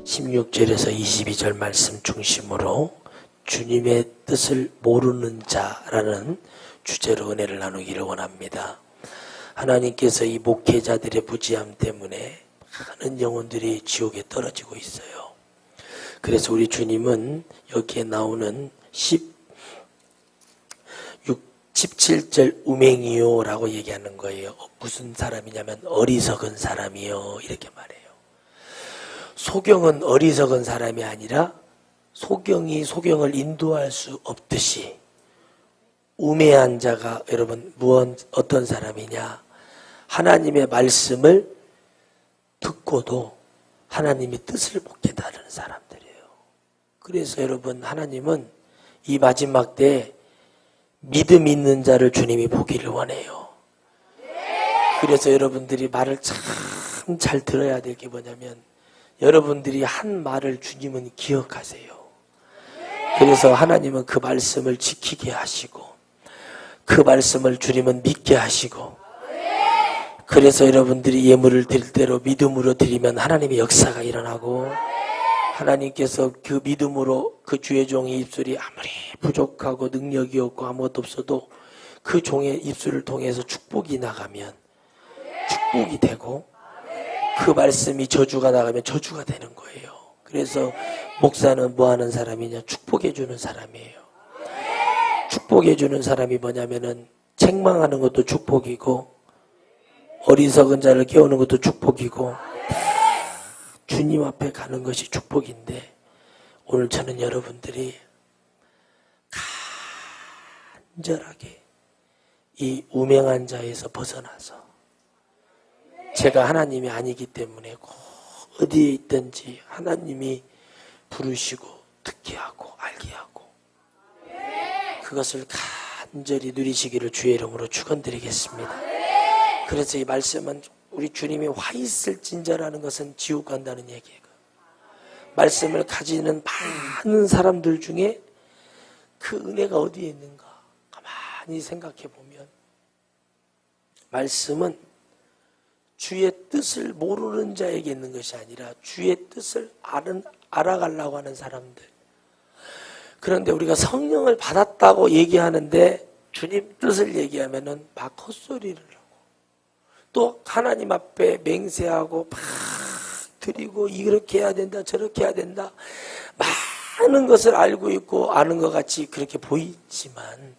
(16절에서 22절) 말씀 중심으로 주님의 뜻을 모르는 자라는 주제로 은혜를 나누기를 원합니다. 하나님께서 이 목회자들의 무지함 때문에 많은 영혼들이 지옥에 떨어지고 있어요. 그래서 우리 주님은 여기에 나오는 17절 우맹이요 라고 얘기하는 거예요. 무슨 사람이냐면 어리석은 사람이요 이렇게 말해요. 소경은 어리석은 사람이 아니라 소경이 소경을 인도할 수 없듯이 우매한 자가 여러분 어떤 사람이냐, 하나님의 말씀을 듣고도 하나님의 뜻을 못 깨달은 사람들이에요. 그래서 여러분, 하나님은 이 마지막 때에 믿음 있는 자를 주님이 보기를 원해요. 그래서 여러분들이 말을 참 잘 들어야 될 게 뭐냐면, 여러분들이 한 말을 주님은 기억하세요. 그래서 하나님은 그 말씀을 지키게 하시고, 그 말씀을 주님은 믿게 하시고, 그래서 여러분들이 예물을 드릴 대로 믿음으로 드리면 하나님의 역사가 일어나고, 하나님께서 그 믿음으로 그 주의 종의 입술이 아무리 부족하고 능력이 없고 아무것도 없어도 그 종의 입술을 통해서 축복이 나가면 축복이 되고, 그 말씀이 저주가 나가면 저주가 되는 거예요. 그래서 목사는 뭐 하는 사람이냐? 축복해 주는 사람이에요. 축복해 주는 사람이 뭐냐면은 책망하는 것도 축복이고, 어리석은 자를 깨우는 것도 축복이고, 주님 앞에 가는 것이 축복인데, 오늘 저는 여러분들이 간절하게 이 우명한 자에서 벗어나서, 제가 하나님이 아니기 때문에 꼭 어디에 있든지 하나님이 부르시고 듣게 하고 알게 하고, 그것을 간절히 누리시기를 주의 이름으로 축원드리겠습니다. 그래서 이 말씀은 우리 주님이 와 있을진저라는 것은 지옥 간다는 얘기예요. 말씀을 가지는 많은 사람들 중에 그 은혜가 어디에 있는가 가만히 생각해 보면, 말씀은 주의 뜻을 모르는 자에게 있는 것이 아니라 주의 뜻을 알아가려고 하는 사람들. 그런데 우리가 성령을 받았다고 얘기하는데 주님 뜻을 얘기하면은 막 헛소리를 하고, 또 하나님 앞에 맹세하고 막 드리고 이렇게 해야 된다 저렇게 해야 된다, 많은 것을 알고 있고 아는 것 같이 그렇게 보이지만,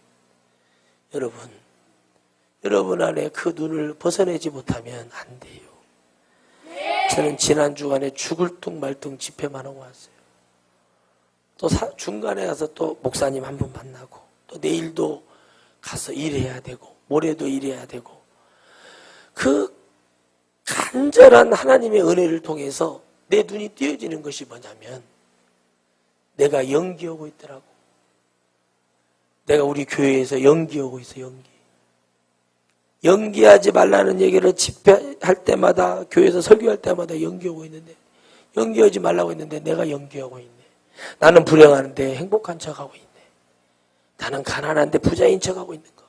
여러분 안에 그 눈을 벗어내지 못하면 안 돼요. 저는 지난 주간에 죽을 둥 말 둥 집회만 하고 왔어요. 또 중간에 가서 또 목사님 한 분 만나고, 또 내일도 가서 일해야 되고 모레도 일해야 되고, 그 간절한 하나님의 은혜를 통해서 내 눈이 띄어지는 것이 뭐냐면, 내가 연기하고 있더라고. 내가 우리 교회에서 연기하고 있어. 연기하지 말라는 얘기를 집회할 때마다, 교회에서 설교할 때마다 연기하고 있는데, 연기하지 말라고 했는데 내가 연기하고 있네. 나는 불행한데 행복한 척하고 있네. 나는 가난한데 부자인 척하고 있는 거.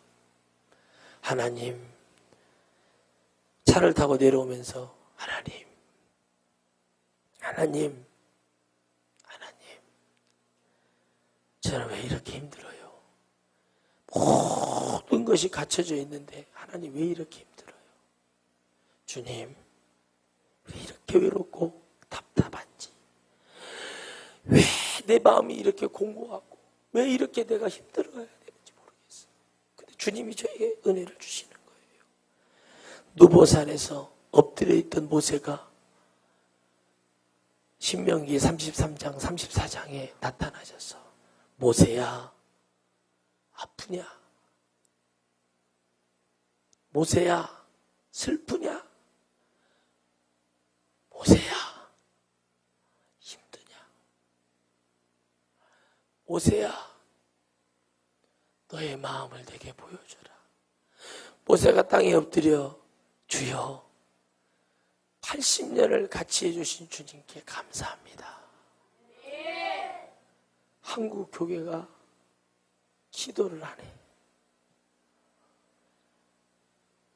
하나님, 차를 타고 내려오면서 하나님, 저는 왜 이렇게 힘들어요? 모든 것이 갖춰져 있는데 하나님 왜 이렇게 힘들어요? 주님, 왜 이렇게 외롭고 답답한지, 왜 내 마음이 이렇게 공고하고, 왜 이렇게 내가 힘들어야 되는지 모르겠어요. 근데 주님이 저에게 은혜를 주시는 거예요. 누보산에서 엎드려 있던 모세가 신명기 33장 34장에 나타나셔서, 모세야 아프냐? 모세야 슬프냐? 모세야 힘드냐? 모세야 너의 마음을 내게 보여줘라. 모세가 땅에 엎드려, 주여 80년을 같이 해주신 주님께 감사합니다. 한국 교회가 기도를 안 해.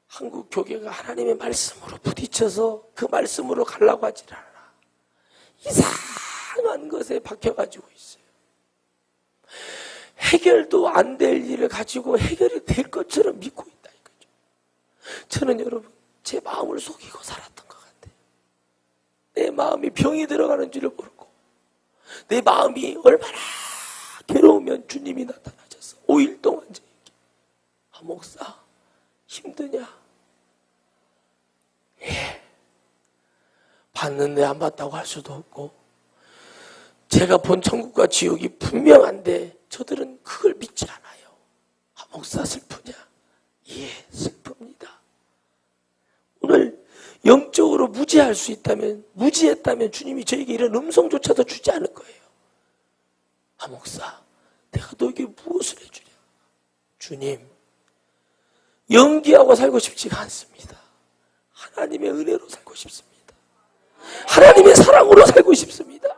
한국 교회가 하나님의 말씀으로 부딪혀서 그 말씀으로 가려고 하질 않아. 이상한 것에 박혀가지고 있어요. 해결도 안 될 일을 가지고 해결이 될 것처럼 믿고 있다 이거죠. 저는 여러분 제 마음을 속이고 살았던 것 같아요. 내 마음이 병이 들어가는 줄을 모르고 내 마음이 얼마나 괴로우면 주님이 나타나셔서 5일 동안 저에게 목사 힘드냐? 예. 봤는데 안 봤다고 할 수도 없고 제가 본 천국과 지옥이 분명한데 저들은 그걸 믿지 않아요. 목사 슬프냐? 예, 슬픕니다. 오늘 영적으로 무지할 수 있다면, 무지했다면 주님이 저에게 이런 음성조차도 주지 않을 거예요. 목사, 내가 너에게 무엇을 해주냐? 주님, 연기하고 살고 싶지가 않습니다. 하나님의 은혜로 살고 싶습니다. 하나님의 사랑으로 살고 싶습니다.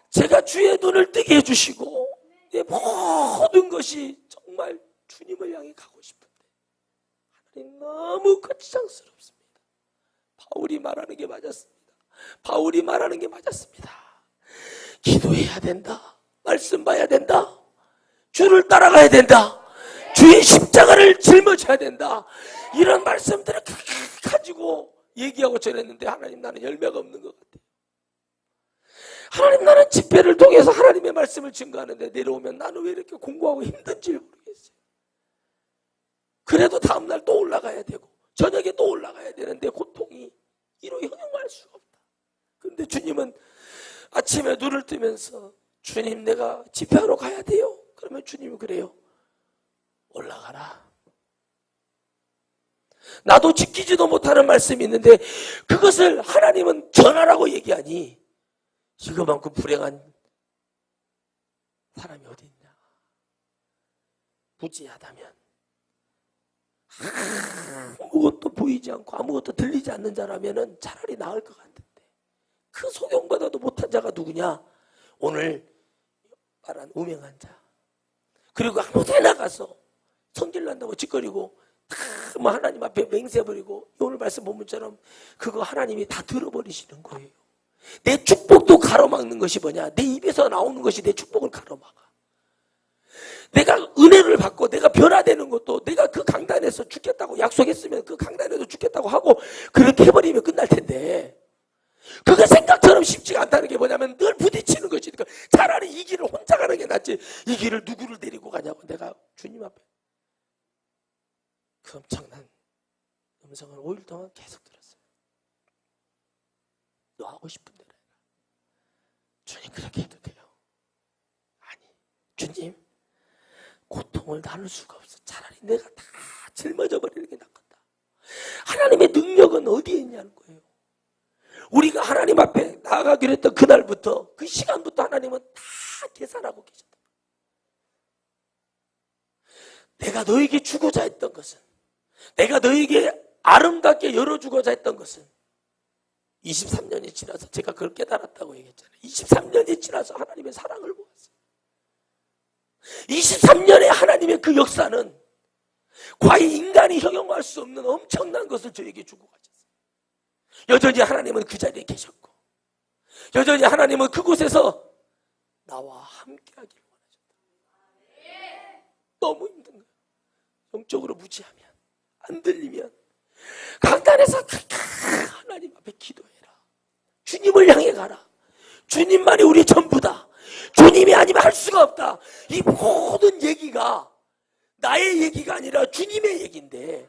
제가 주의 눈을 뜨게 해주시고 내 모든 것이 정말 주님을 향해 가고 싶은데 하나님 너무 거창스럽습니다. 바울이 말하는 게 맞았습니다. 바울이 말하는 게 맞았습니다. 기도해야 된다. 말씀 봐야 된다. 주를 따라가야 된다. 주의 십자가를 짊어져야 된다. 이런 말씀들을 가지고 얘기하고 전했는데 하나님 나는 열매가 없는 것 같아요. 하나님 나는 집회를 통해서 하나님의 말씀을 증거하는데 내려오면 나는 왜 이렇게 공부하고 힘든지 모르겠어요. 그래도 다음날 또 올라가야 되고 저녁에 또 올라가야 되는데 고통이 이로 형용할 수가 없다. 그런데 주님은 아침에 눈을 뜨면서 주님 내가 집회하러 가야 돼요. 그러면 주님이 그래요. 올라가라. 나도 지키지도 못하는 말씀이 있는데 그것을 하나님은 전하라고 얘기하니 이거만큼 불행한 사람이 어디 있냐. 무지하다면 아무것도 보이지 않고 아무것도 들리지 않는 자라면 차라리 나을 것 같은데 그 소경보다도 못한 자가 누구냐. 오늘 말한 우명한 자. 그리고 아무 데나 가서 성질 난다고 짓거리고 다 뭐 하나님 앞에 맹세해버리고 오늘 말씀 본문처럼 그거 하나님이 다 들어버리시는 거예요. 내 축복도 가로막는 것이 뭐냐. 내 입에서 나오는 것이 내 축복을 가로막아. 내가 은혜를 받고 내가 변화되는 것도 내가 그 강단에서 죽겠다고 약속했으면 그 강단에서 죽겠다고 하고 그렇게 해버리면 끝날 텐데 그거 생각처럼 쉽지가 않다는 게 뭐냐면 늘 부딪히는 것이. 그러니까 차라리 이 길을 혼자 가는 게 낫지 이 길을 누구를 데리고 가냐고. 내가 주님 앞에 그 엄청난 음성을 5일 동안 계속 들었어요. 너 하고 싶은 대로 해라. 주님 그렇게 해도 돼요. 아니 주님 고통을 나눌 수가 없어. 차라리 내가 다 짊어져 버리는 게 낫겠다. 하나님의 능력은 어디에 있냐는 거예요. 우리가 하나님 앞에 나아가기로 했던 그날부터 그 시간부터 하나님은 다 계산하고 계셨다. 내가 너에게 주고자 했던 것은 내가 너에게 아름답게 열어주고자 했던 것은 23년이 지나서 제가 그걸 깨달았다고 얘기했잖아요. 23년이 지나서 하나님의 사랑을 보았어요. 23년의 하나님의 그 역사는 과연 인간이 형용할 수 없는 엄청난 것을 저에게 주고 가셨어요. 여전히 하나님은 그 자리에 계셨고 여전히 하나님은 그곳에서 나와 함께 하기를 원하셨다. 너무 힘든 거예요. 영적으로 무지하면 안 들리면 강단에서 하나님 앞에 기도해라. 주님을 향해 가라. 주님만이 우리 전부다. 주님이 아니면 할 수가 없다. 이 모든 얘기가 나의 얘기가 아니라 주님의 얘기인데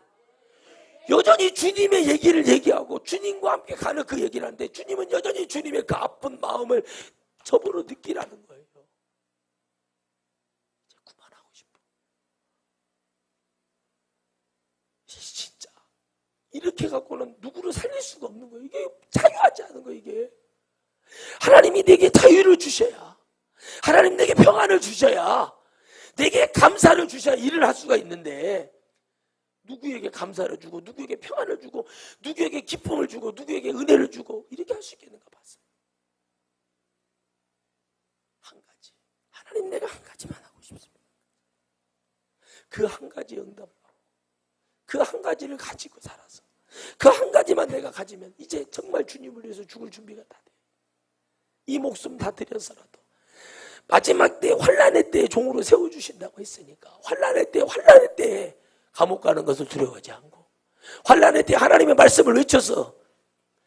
여전히 주님의 얘기를 얘기하고 주님과 함께 가는 그 얘기를 하는데 주님은 여전히 주님의 그 아픈 마음을 저보러 느끼라는 거예요. 이제 그만하고 싶어. 진짜 이렇게 갖고는 누구를 살릴 수가 없는 거예요. 이게 자유하지 않은 거예요. 이게 하나님이 내게 자유를 주셔야, 하나님 내게 평안을 주셔야, 내게 감사를 주셔야 일을 할 수가 있는데 누구에게 감사를 주고 누구에게 평안을 주고 누구에게 기쁨을 주고 누구에게 은혜를 주고 이렇게 할 수 있겠는가 봤어요. 하나님, 내가 한 가지만 하고 싶습니다. 그 한 가지 응답을 하고 그 한 가지를 가지고 살아서 그 한 가지만 내가 가지면 이제 정말 주님을 위해서 죽을 준비가 다 돼요. 이 목숨 다 드려서라도 마지막 때 환난의 때에 종으로 세워주신다고 했으니까 환난의 때에 감옥 가는 것을 두려워하지 않고 환난의 때 하나님의 말씀을 외쳐서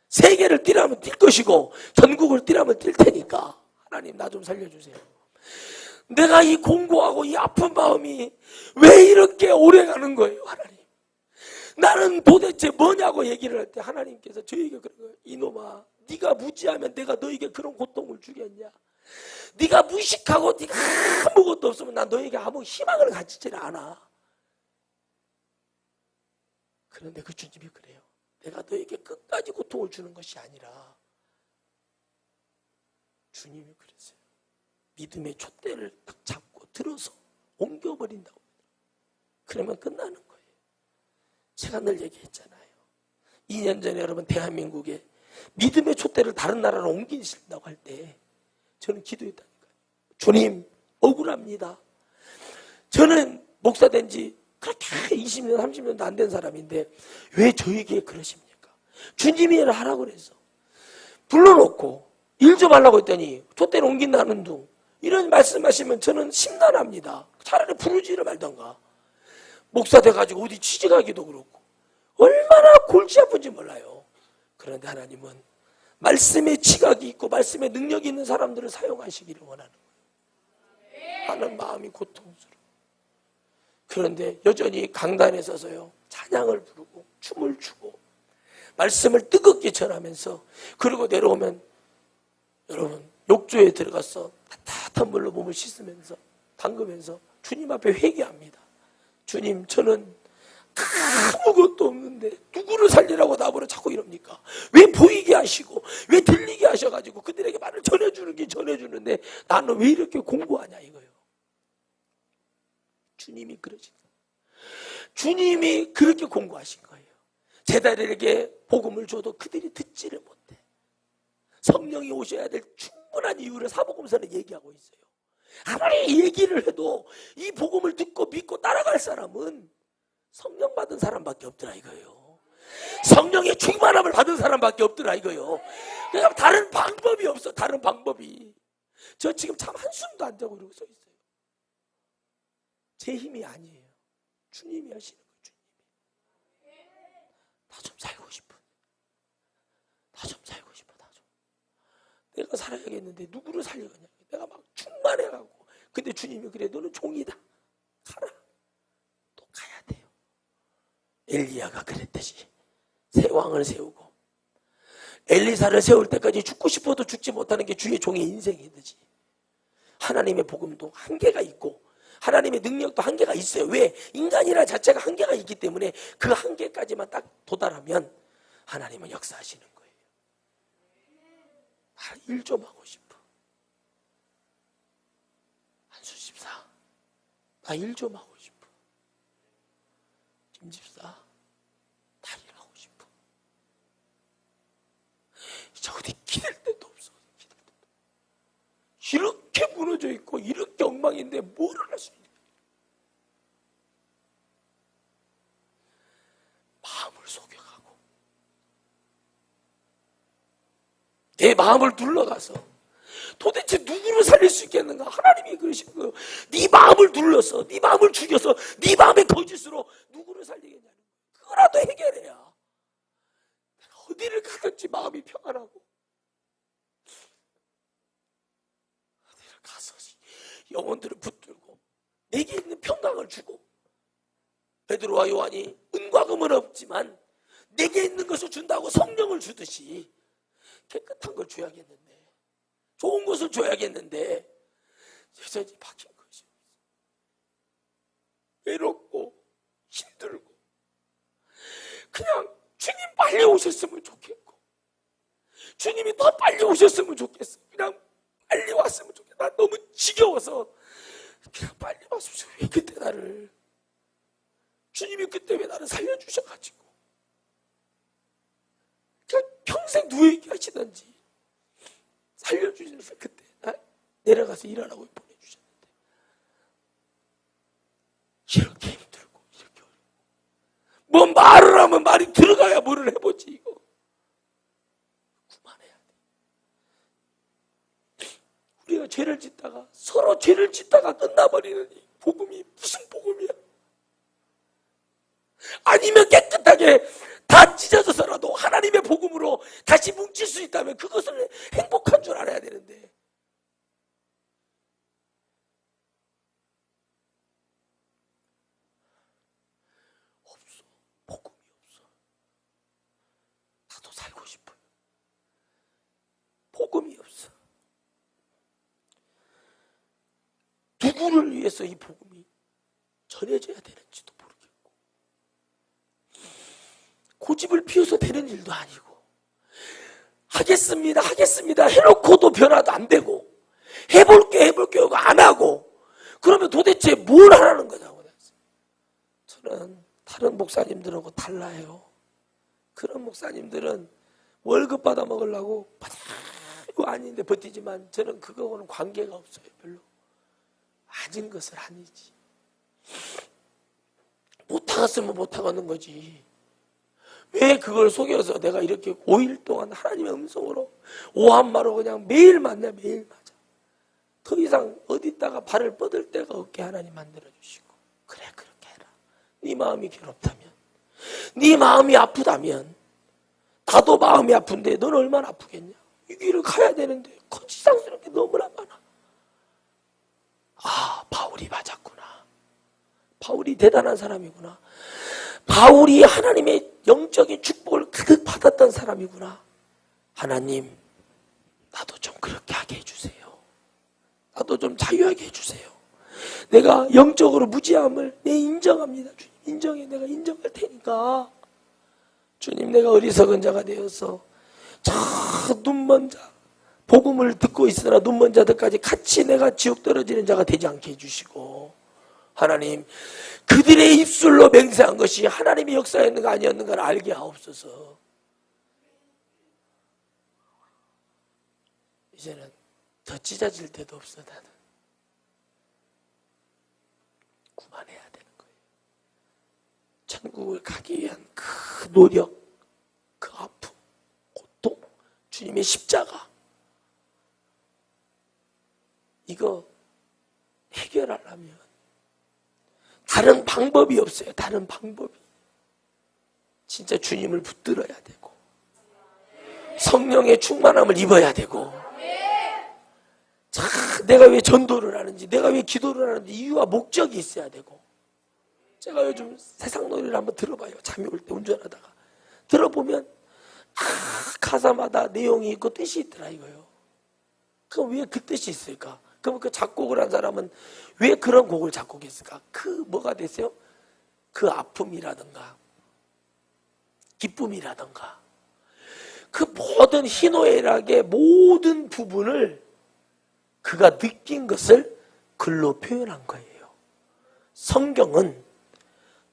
세계를 뛰라면 뛸 것이고 전국을 뛰라면 뛸 테니까 하나님, 나 좀 살려주세요. 내가 이 공고하고 이 아픈 마음이 왜 이렇게 오래 가는 거예요? 하나님, 나는 도대체 뭐냐고 얘기를 할 때 하나님께서 저에게 그런 거예요. 이놈아, 네가 무지하면 내가 너에게 그런 고통을 주겠냐? 네가 무식하고 네가 아무것도 없으면 난 너에게 아무 희망을 가지질 않아. 그런데 그 주님이 그래요. 내가 너에게 끝까지 고통을 주는 것이 아니라 주님이 그랬어요. 믿음의 촛대를 딱 잡고 들어서 옮겨버린다고. 그러면 끝나는 거예요. 제가 늘 얘기했잖아요. 2년 전에 여러분 대한민국에 믿음의 촛대를 다른 나라로 옮기신다고 할 때 저는 기도했다니까요. 주님, 억울합니다. 저는 목사 된 지 그렇게 20년, 30년도 안 된 사람인데 왜 저에게 그러십니까? 주님이 하라고 그래서 불러놓고 일 좀 하려고 했더니 촛대를 옮긴다는 둥 이런 말씀하시면 저는 심란합니다. 차라리 부르지를 말던가. 목사 돼가지고 어디 취직하기도 그렇고 얼마나 골치 아픈지 몰라요. 그런데 하나님은 말씀에 지각이 있고 말씀에 능력이 있는 사람들을 사용하시기를 원하는 거예요. 하는 마음이 고통스러워. 그런데 여전히 강단에 서서요 찬양을 부르고 춤을 추고 말씀을 뜨겁게 전하면서 그리고 내려오면 여러분 욕조에 들어가서 따뜻한 물로 몸을 씻으면서 담그면서 주님 앞에 회개합니다. 주님, 저는 아무것도 없는데 누구를 살리라고 나보러 자꾸 이럽니까? 왜 보이게 하시고 왜 들리게 하셔가지고 그들에게 말을 전해주는 게 전해주는데 나는 왜 이렇게 공부하냐 이거예요. 주님이 그러신 거예요. 주님이 그렇게 공부하신 거예요. 제자들에게 복음을 줘도 그들이 듣지를 못해. 성령이 오셔야 될 충분한 이유를 사복음서는 얘기하고 있어요. 아무리 얘기를 해도 이 복음을 듣고 믿고 따라갈 사람은 성령 받은 사람밖에 없더라 이거예요. 성령의 충만함을 받은 사람밖에 없더라 이거예요. 그러니까 다른 방법이 없어. 다른 방법이. 저 지금 참 한숨도 안 자고 이러고 서 있어요. 제 힘이 아니에요. 주님이 하시는 거예요. 주님이. 나 좀 살고 싶어. 나 좀 살고 싶어. 나 좀. 내가 살아야겠는데 누구를 살려가냐. 내가 막 충만해가고. 근데 주님이 그래, 너는 종이다. 가라. 또 가야 돼요. 엘리야가 그랬듯이 새 왕을 세우고 엘리사를 세울 때까지 죽고 싶어도 죽지 못하는 게 주의 종의 인생이듯이 하나님의 복음도 한계가 있고 하나님의 능력도 한계가 있어요. 왜? 인간이라 자체가 한계가 있기 때문에 그 한계까지만 딱 도달하면 하나님은 역사하시는 거예요. 나 일 좀 하고 싶어. 한수 집사, 나 일 좀 하고 싶어. 김 집사, 나 일하고 싶어. 이제 어디 기댈 데도 없어. 기댈 데도. 이렇게 무너져 있고 이렇게 엉망인데 뭘 할 수 있냐. 마음을 속여가고 내 마음을 눌러가서 도대체 누구를 살릴 수 있겠는가? 하나님이 그러신 거예요. 네 마음을 눌러서 네 마음을 죽여서 네 마음의 거짓으로 누구를 살리겠냐는 거예요. 그거라도 해결해야 어디를 가든지 마음이 평안하고 어디를 가서 영혼들을 붙들고 내게 있는 평강을 주고 베드로와 요한이 은과 금은 없지만 내게 있는 것을 준다고 성령을 주듯이 깨끗한 걸 줘야겠는데 좋은 것을 줘야겠는데 여전히 박힌 것이 외롭고 힘들고 그냥 주님 빨리 오셨으면 좋겠고 주님이 더 빨리 오셨으면 좋겠어. 그냥 빨리 왔으면 좋겠어. 난 너무 지겨워서 그냥 빨리 왔으면 좋겠어. 왜 그때 나를 주님이 그때 왜 나를 살려주셔가지고 그냥 평생 누워있게 하시던지 살려주셔서 그때 내려가서 일하라고 보내주셨는데 이렇게 힘들고 이렇게 어렵고 뭐 말을 하면 말이 들어가야 뭐를 해보지. 이거 그만해야 돼. 우리가 죄를 짓다가 서로 죄를 짓다가 끝나버리는 이 복음이 무슨 복음이야? 아니면 깨끗하게 다 찢어져서라도 하나님의 복음으로 다시 뭉칠 수 있다면 그것을 행복한 줄 알아야 되는데, 없어. 복음이 없어. 나도 살고 싶어요. 복음이 없어. 누구를 위해서 이 복음이 전해져야 되는지도 모르겠고, 고집을 피워서 되는 일도 아니고, 하겠습니다 해놓고도 변화도 안 되고, 해볼게 하고 안 하고, 그러면 도대체 뭘 하라는 거냐고. 저는 다른 목사님들하고 달라요. 그런 목사님들은 월급 받아 먹으려고 이거 아닌데 버티지만, 저는 그거하고는 관계가 없어요. 별로 아닌 것을 아니지. 못하겠으면 못하겠는 거지. 왜 그걸 속여서 내가 이렇게 5일 동안 하나님의 음성으로 오한마로 그냥 매일 만나, 매일 맞아. 더 이상 어디다가 발을 뻗을 데가 없게 하나님 만들어주시고, 그래 그렇게 해라. 네 마음이 괴롭다면, 네 마음이 아프다면, 나도 마음이 아픈데 넌 얼마나 아프겠냐. 이 길을 가야 되는데 거짓상스러운 게 너무나 많아. 아, 바울이 맞았구나. 바울이 대단한 사람이구나. 바울이 하나님의 영적인 축복을 가득 받았던 사람이구나. 하나님, 나도 좀 그렇게 하게 해주세요. 나도 좀 자유하게 해주세요. 내가 영적으로 무지함을 인정합니다. 주님, 인정해. 내가 인정할 테니까. 주님, 내가 어리석은 자가 되어서 저 눈먼 자, 복음을 듣고 있으나 눈먼 자들까지 같이 내가 지옥 떨어지는 자가 되지 않게 해주시고, 하나님, 그들의 입술로 맹세한 것이 하나님의 역사였는가 아니었는가를 알게 하옵소서. 이제는 더 찢어질 데도 없어. 나는 그만해야 되는 거예요. 천국을 가기 위한 그 노력, 그 아픔, 고통, 주님의 십자가, 이거 해결하려면 다른 방법이 없어요. 다른 방법이. 진짜 주님을 붙들어야 되고, 성령의 충만함을 입어야 되고, 자, 내가 왜 전도를 하는지, 내가 왜 기도를 하는지 이유와 목적이 있어야 되고. 제가 요즘 세상 노래를 한번 들어봐요. 잠이 올 때 운전하다가 들어보면 가사마다 내용이 있고 뜻이 있더라 이거요. 그럼 왜 그 뜻이 있을까? 그럼 그 작곡을 한 사람은 왜 그런 곡을 작곡했을까? 그 뭐가 됐어요? 그 아픔이라든가 기쁨이라든가 그 모든 희노애락의 모든 부분을 그가 느낀 것을 글로 표현한 거예요. 성경은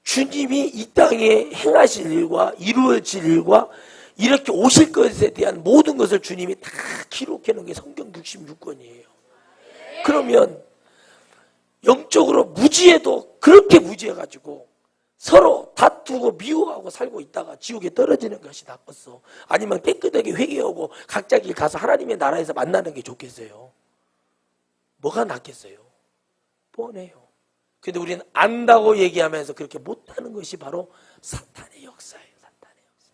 주님이 이 땅에 행하실 일과 이루어질 일과 이렇게 오실 것에 대한 모든 것을 주님이 다 기록해 놓은 게 성경 66권이에요. 그러면 영적으로 무지해도 그렇게 무지해가지고 서로 다투고 미워하고 살고 있다가 지옥에 떨어지는 것이 낫겠어? 아니면 깨끗하게 회개하고 각자 길 가서 하나님의 나라에서 만나는 게 좋겠어요? 뭐가 낫겠어요? 뻔해요. 근데 우리는 안다고 얘기하면서 그렇게 못하는 것이 바로 사탄의 역사예요. 사탄의 역사.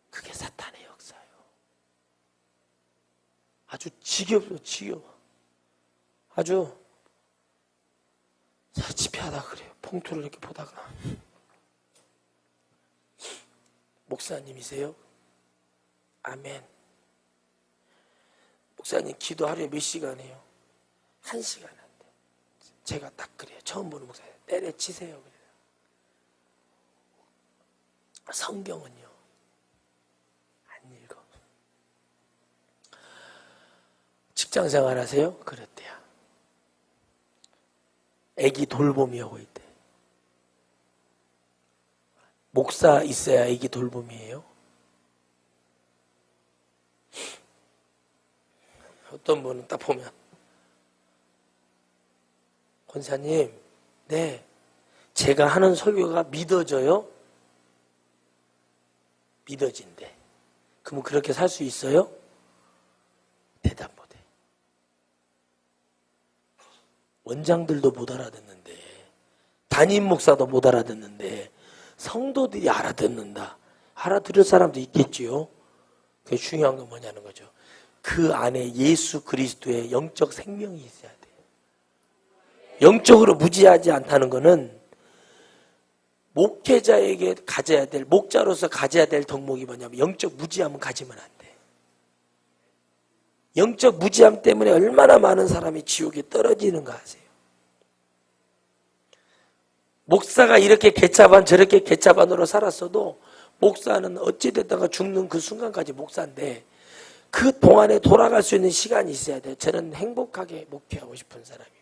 그게 사탄의 역사예요. 아주 지겹어, 지겨워. 아주 집회하다 그래요. 봉투를 이렇게 보다가 목사님이세요? 아멘. 목사님 기도 하루에 몇 시간 해요? 1시간 안 돼. 제가 딱 그래요. 처음 보는 목사님 때려치세요. 그래요. 성경은요 안 읽어. 직장생활 하세요? 그렇대요. 애기 돌봄이 오고 있대. 목사 있어야 애기 돌봄이에요? 어떤 분은 딱 보면 권사님, 네, 제가 하는 설교가 믿어져요? 믿어진대. 그럼 그렇게 살 수 있어요? 대답 못해. 원장들도 못 알아듣는데, 담임 목사도 못 알아듣는데 성도들이 알아듣는다. 알아들을 사람도 있겠지요. 그게 중요한 건 뭐냐는 거죠. 그 안에 예수 그리스도의 영적 생명이 있어야 돼요. 영적으로 무지하지 않다는 것은 목회자에게 가져야 될, 목자로서 가져야 될 덕목이 뭐냐면 영적 무지함은 가지면 안 돼. 영적 무지함 때문에 얼마나 많은 사람이 지옥에 떨어지는가 아세요? 목사가 이렇게 개차반 저렇게 개차반으로 살았어도 목사는 어찌됐다가 죽는 그 순간까지 목사인데 그 동안에 돌아갈 수 있는 시간이 있어야 돼요. 저는 행복하게 목회하고 싶은 사람입니다.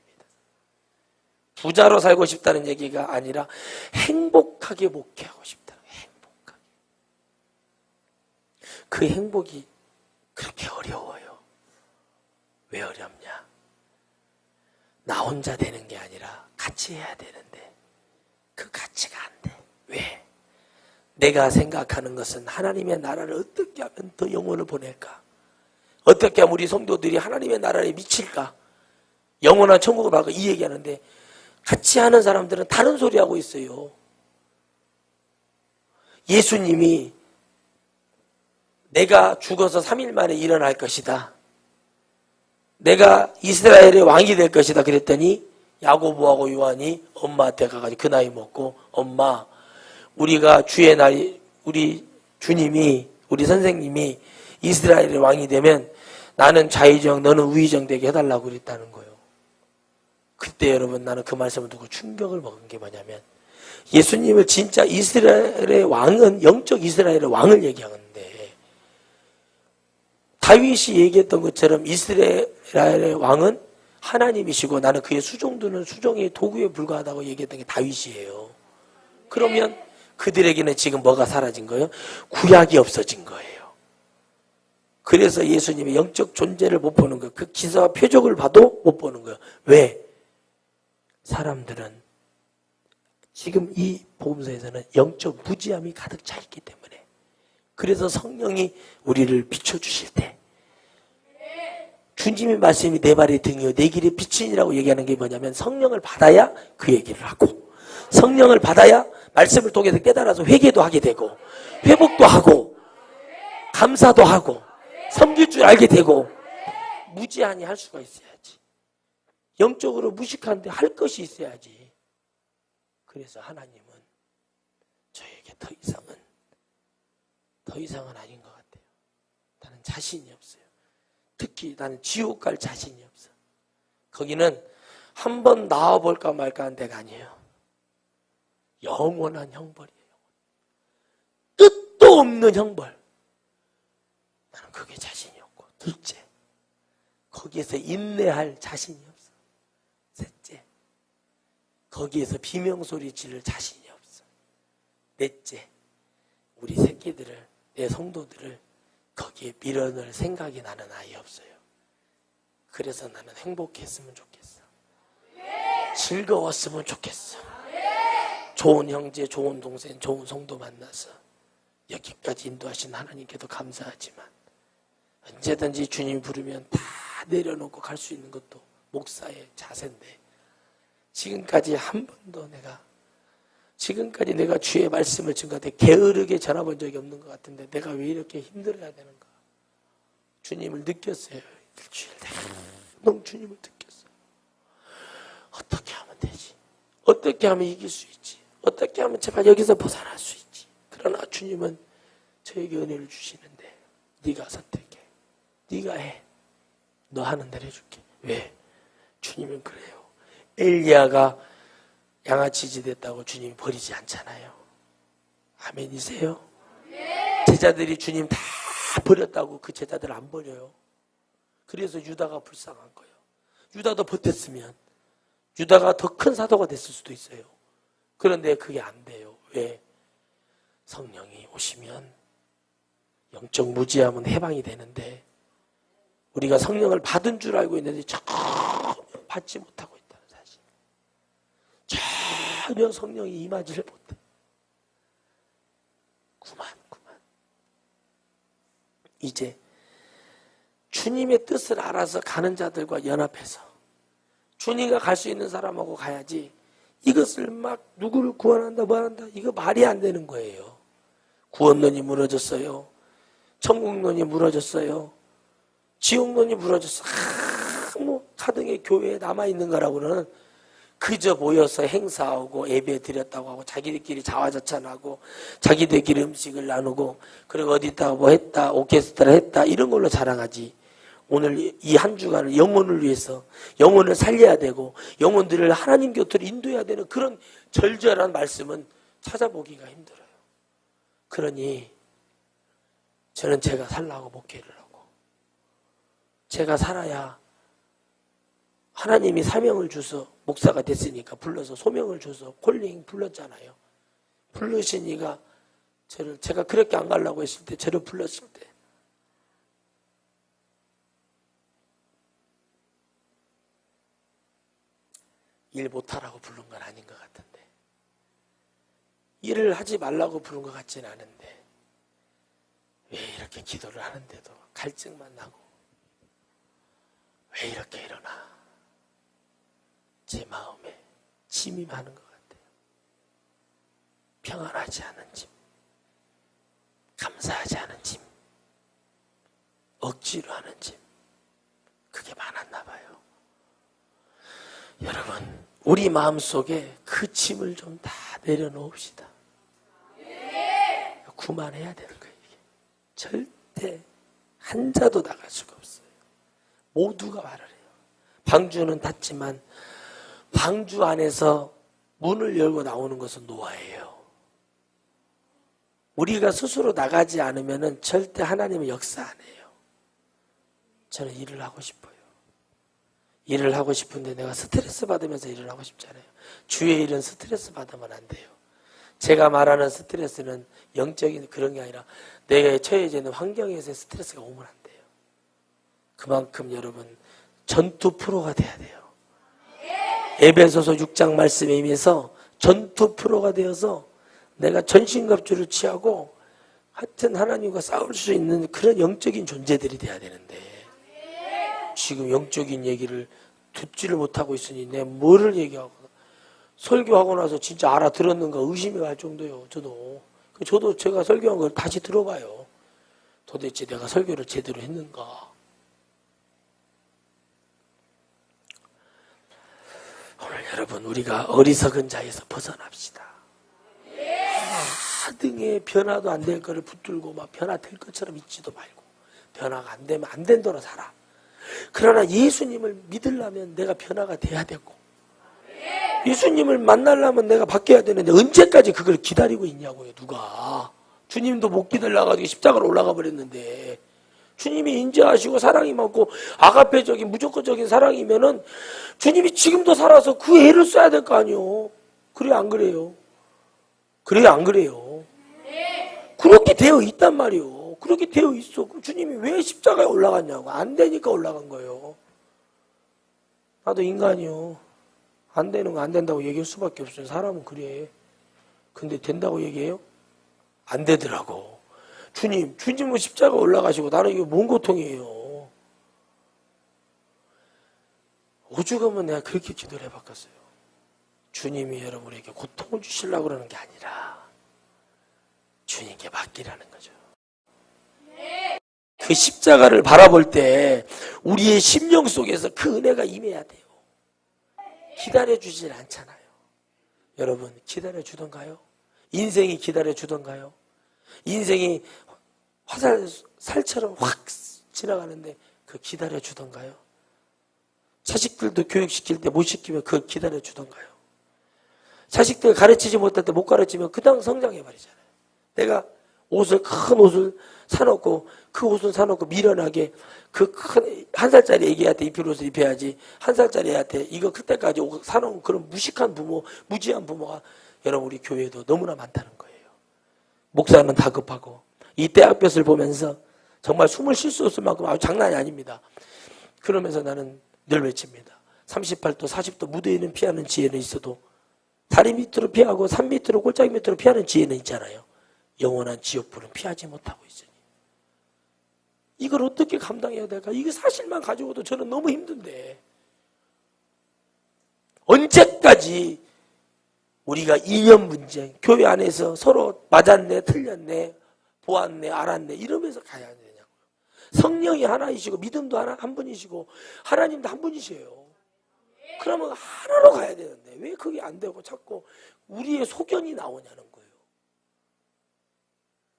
부자로 살고 싶다는 얘기가 아니라 행복하게 목회하고 싶다는 거예요. 행복하게. 그 행복이 그렇게 어려워요. 왜 어렵냐? 나 혼자 되는 게 아니라 같이 해야 되는데 그 가치가 안 돼. 왜? 내가 생각하는 것은 하나님의 나라를 어떻게 하면 더 영혼을 보낼까? 어떻게 하면 우리 성도들이 하나님의 나라에 미칠까? 영원한 천국을 받고 이 얘기하는데 같이 하는 사람들은 다른 소리 하고 있어요. 예수님이 내가 죽어서 3일 만에 일어날 것이다. 내가 이스라엘의 왕이 될 것이다. 그랬더니 야고보하고 요한이 엄마한테 가가지고 그 나이 먹고 엄마 우리가 주의 날 우리 주님이 우리 선생님이 이스라엘의 왕이 되면 나는 좌의정 너는 우의정 되게 해달라고 그랬다는 거예요. 그때 여러분 나는 그 말씀을 듣고 충격을 먹은 게 뭐냐면 예수님을 진짜 이스라엘의 왕은 영적 이스라엘의 왕을 얘기하는데 다윗이 얘기했던 것처럼 이스라엘의 왕은 하나님이시고 나는 그의 수종드는 수종의 도구에 불과하다고 얘기했던 게 다윗이에요. 그러면 그들에게는 지금 뭐가 사라진 거예요? 구약이 없어진 거예요. 그래서 예수님의 영적 존재를 못 보는 거예요. 그 기사와 표적을 봐도 못 보는 거예요. 왜? 사람들은 지금 이 복음서에서는 영적 무지함이 가득 차 있기 때문에 그래서 성령이 우리를 비춰주실 때 주님의 말씀이 내 발의 등이요 내 길의 빛이니라고 얘기하는 게 뭐냐면 성령을 받아야 그 얘기를 하고 성령을 받아야 말씀을 통해서 깨달아서 회개도 하게 되고 회복도 하고 감사도 하고 섬길 줄 알게 되고 무지하니 할 수가 있어야지. 영적으로 무식한데 할 것이 있어야지. 그래서 하나님은 저에게 더 이상은 아닌 것 같아요. 나는 자신이 없어요. 특히 나는 지옥 갈 자신이 없어. 거기는 한번 나와볼까 말까 한 데가 아니에요. 영원한 형벌이에요. 끝도 없는 형벌. 나는 그게 자신이 없고. 둘째, 거기에서 인내할 자신이 없어. 셋째, 거기에서 비명소리 지를 자신이 없어. 넷째, 우리 새끼들을, 내 성도들을 거기에 밀어넣을 생각이 나는 아예 없어요. 그래서 나는 행복했으면 좋겠어. 즐거웠으면 좋겠어. 좋은 형제, 좋은 동생, 좋은 성도 만나서 여기까지 인도하신 하나님께도 감사하지만 언제든지 주님 부르면 다 내려놓고 갈 수 있는 것도 목사의 자세인데 지금까지 한 번도 지금까지 내가 주의 말씀을 지금까지 게으르게 전해본 적이 없는 것 같은데 내가 왜 이렇게 힘들어야 되는가? 주님을 느꼈어요. 일주일 내가 너무 주님을 느꼈어요. 어떻게 하면 되지? 어떻게 하면 이길 수 있지? 어떻게 하면 제발 여기서 벗어날 수 있지? 그러나 주님은 저에게 은혜를 주시는데 네가 선택해. 네가 해. 너 하는 대로 해줄게. 왜? 주님은 그래요. 엘리야가 양아치지 됐다고 주님이 버리지 않잖아요. 아멘이세요? 제자들이 주님 다 버렸다고 그 제자들 안 버려요. 그래서 유다가 불쌍한 거예요. 유다도 버텼으면 유다가 더 큰 사도가 됐을 수도 있어요. 그런데 그게 안 돼요. 왜? 성령이 오시면 영적 무지함은 해방이 되는데 우리가 성령을 받은 줄 알고 있는데 전혀 받지 못하고 있다는 사실. 전혀 성령이 임하지를 못해. 그만. 이제 주님의 뜻을 알아서 가는 자들과 연합해서 주님과 갈 수 있는 사람하고 가야지, 이것을 막 누구를 구원한다 뭐한다 이거 말이 안 되는 거예요. 구원론이 무너졌어요. 천국론이 무너졌어요. 지옥론이 무너졌어. 가등의 교회에 남아있는 거라고는 그저 모여서 행사하고 예배 드렸다고 하고 자기들끼리 자화자찬하고 자기들끼리 음식을 나누고 그리고 어디다가 뭐 했다 오케스트라 했다 이런 걸로 자랑하지. 오늘 이 한 주간을 영혼을 위해서 영혼을 살려야 되고 영혼들을 하나님 곁으로 인도해야 되는 그런 절절한 말씀은 찾아보기가 힘들어요. 그러니 저는 제가 살라고 목회를 하고, 제가 살아야 하나님이 사명을 주서 목사가 됐으니까 불러서 소명을 줘서 콜링 불렀잖아요. 부르시니까 제가 그렇게 안 가려고 했을 때, 저를 불렀을 때 일 못하라고 부른 건 아닌 것 같은데, 일을 하지 말라고 부른 것 같지는 않은데 왜 이렇게 기도를 하는데도 갈증만 나고 왜 이렇게 일어나? 제 마음에 짐이 많은 것 같아요. 평안하지 않은 짐, 감사하지 않은 짐, 억지로 하는 짐, 그게 많았나 봐요. 여러분, 우리 마음속에 그 짐을 좀 다 내려놓읍시다. 그만해야 되는 거예요. 이게. 절대 한 자도 나갈 수가 없어요. 모두가 말을 해요. 방주는 닫지만 방주 안에서 문을 열고 나오는 것은 노아예요. 우리가 스스로 나가지 않으면 절대 하나님은 역사 안 해요. 저는 일을 하고 싶어요. 일을 하고 싶은데 내가 스트레스 받으면서 일을 하고 싶잖아요. 주의 일은 스트레스 받으면 안 돼요. 제가 말하는 스트레스는 영적인 그런 게 아니라 내가 처해져 있는 환경에서 스트레스가 오면 안 돼요. 그만큼 여러분 전투 프로가 돼야 돼요. 에베소서 6장 말씀에 의해서 전투 프로가 되어서 내가 전신갑주를 취하고 하여튼 하나님과 싸울 수 있는 그런 영적인 존재들이 돼야 되는데, 지금 영적인 얘기를 듣지를 못하고 있으니 내가 뭐를 얘기하고, 설교하고 나서 진짜 알아들었는가 의심이 갈 정도예요. 저도 제가 설교한 걸 다시 들어봐요. 도대체 내가 설교를 제대로 했는가. 오늘 여러분, 우리가 어리석은 자에서 벗어납시다. 하등에 변화도 안 될 거를 붙들고 막 변화될 것처럼 있지도 말고, 변화가 안 되면 안 된 대로 살아. 그러나 예수님을 믿으려면 내가 변화가 돼야 되고, 예수님을 만나려면 내가 바뀌어야 되는데 언제까지 그걸 기다리고 있냐고요. 누가. 주님도 못 기다려가지고 십자가로 올라가 버렸는데, 주님이 인자하시고 사랑이 많고 아가페적인 무조건적인 사랑이면은 주님이 지금도 살아서 그 애를 써야 될 거 아니에요. 그래요, 안 그래요? 그래요, 안 그래요? 그렇게 되어 있단 말이에요. 그렇게 되어 있어. 그럼 주님이 왜 십자가에 올라갔냐고. 안 되니까 올라간 거예요. 나도 인간이요. 안 되는 거 안 된다고 얘기할 수밖에 없어요. 사람은 그래. 근데 된다고 얘기해요? 안 되더라고. 주님은 십자가 올라가시고 나는 이게 뭔 고통이에요. 오죽하면 내가 그렇게 기도를 해봤겠어요. 주님이 여러분에게 고통을 주시려고 그러는 게 아니라 주님께 맡기라는 거죠. 그 십자가를 바라볼 때 우리의 심령 속에서 그 은혜가 임해야 돼요. 기다려주질 않잖아요. 여러분, 기다려주던가요? 인생이 기다려주던가요? 인생이 살처럼 확 지나가는데 그 기다려주던가요? 자식들도 교육시킬 때 못 시키면 그걸 기다려주던가요? 자식들 가르치지 못할 때 못 가르치면 그냥 성장해버리잖아요. 내가 큰 옷을 사놓고 그 옷을 사놓고 미련하게 그 큰 1살짜리 애기한테 입힐 옷을 입혀야지, 1살짜리 애한테 이거 그때까지 옷 사놓은 그런 무식한 부모, 무지한 부모가 여러분 우리 교회에도 너무나 많다는 거예요. 목사는 다급하고 이 대학볕을 보면서 정말 숨을 쉴 수 없을 만큼 아주 장난이 아닙니다. 그러면서 나는 늘 외칩니다. 38도 40도 무더위는 피하는 지혜는 있어도 다리 밑으로 피하고 산 밑으로 골짜기 밑으로 피하는 지혜는 있잖아요. 영원한 지옥불은 피하지 못하고 있으니. 이걸 어떻게 감당해야 될까? 이게 사실만 가지고도 저는 너무 힘든데 언제까지 우리가 이념 분쟁, 교회 안에서 서로 맞았네, 틀렸네, 보았네, 알았네 이러면서 가야 되냐고요. 성령이 하나이시고 믿음도 한 분이시고 하나님도 한 분이세요. 그러면 하나로 가야 되는데 왜 그게 안 되고 자꾸 우리의 소견이 나오냐는 거예요.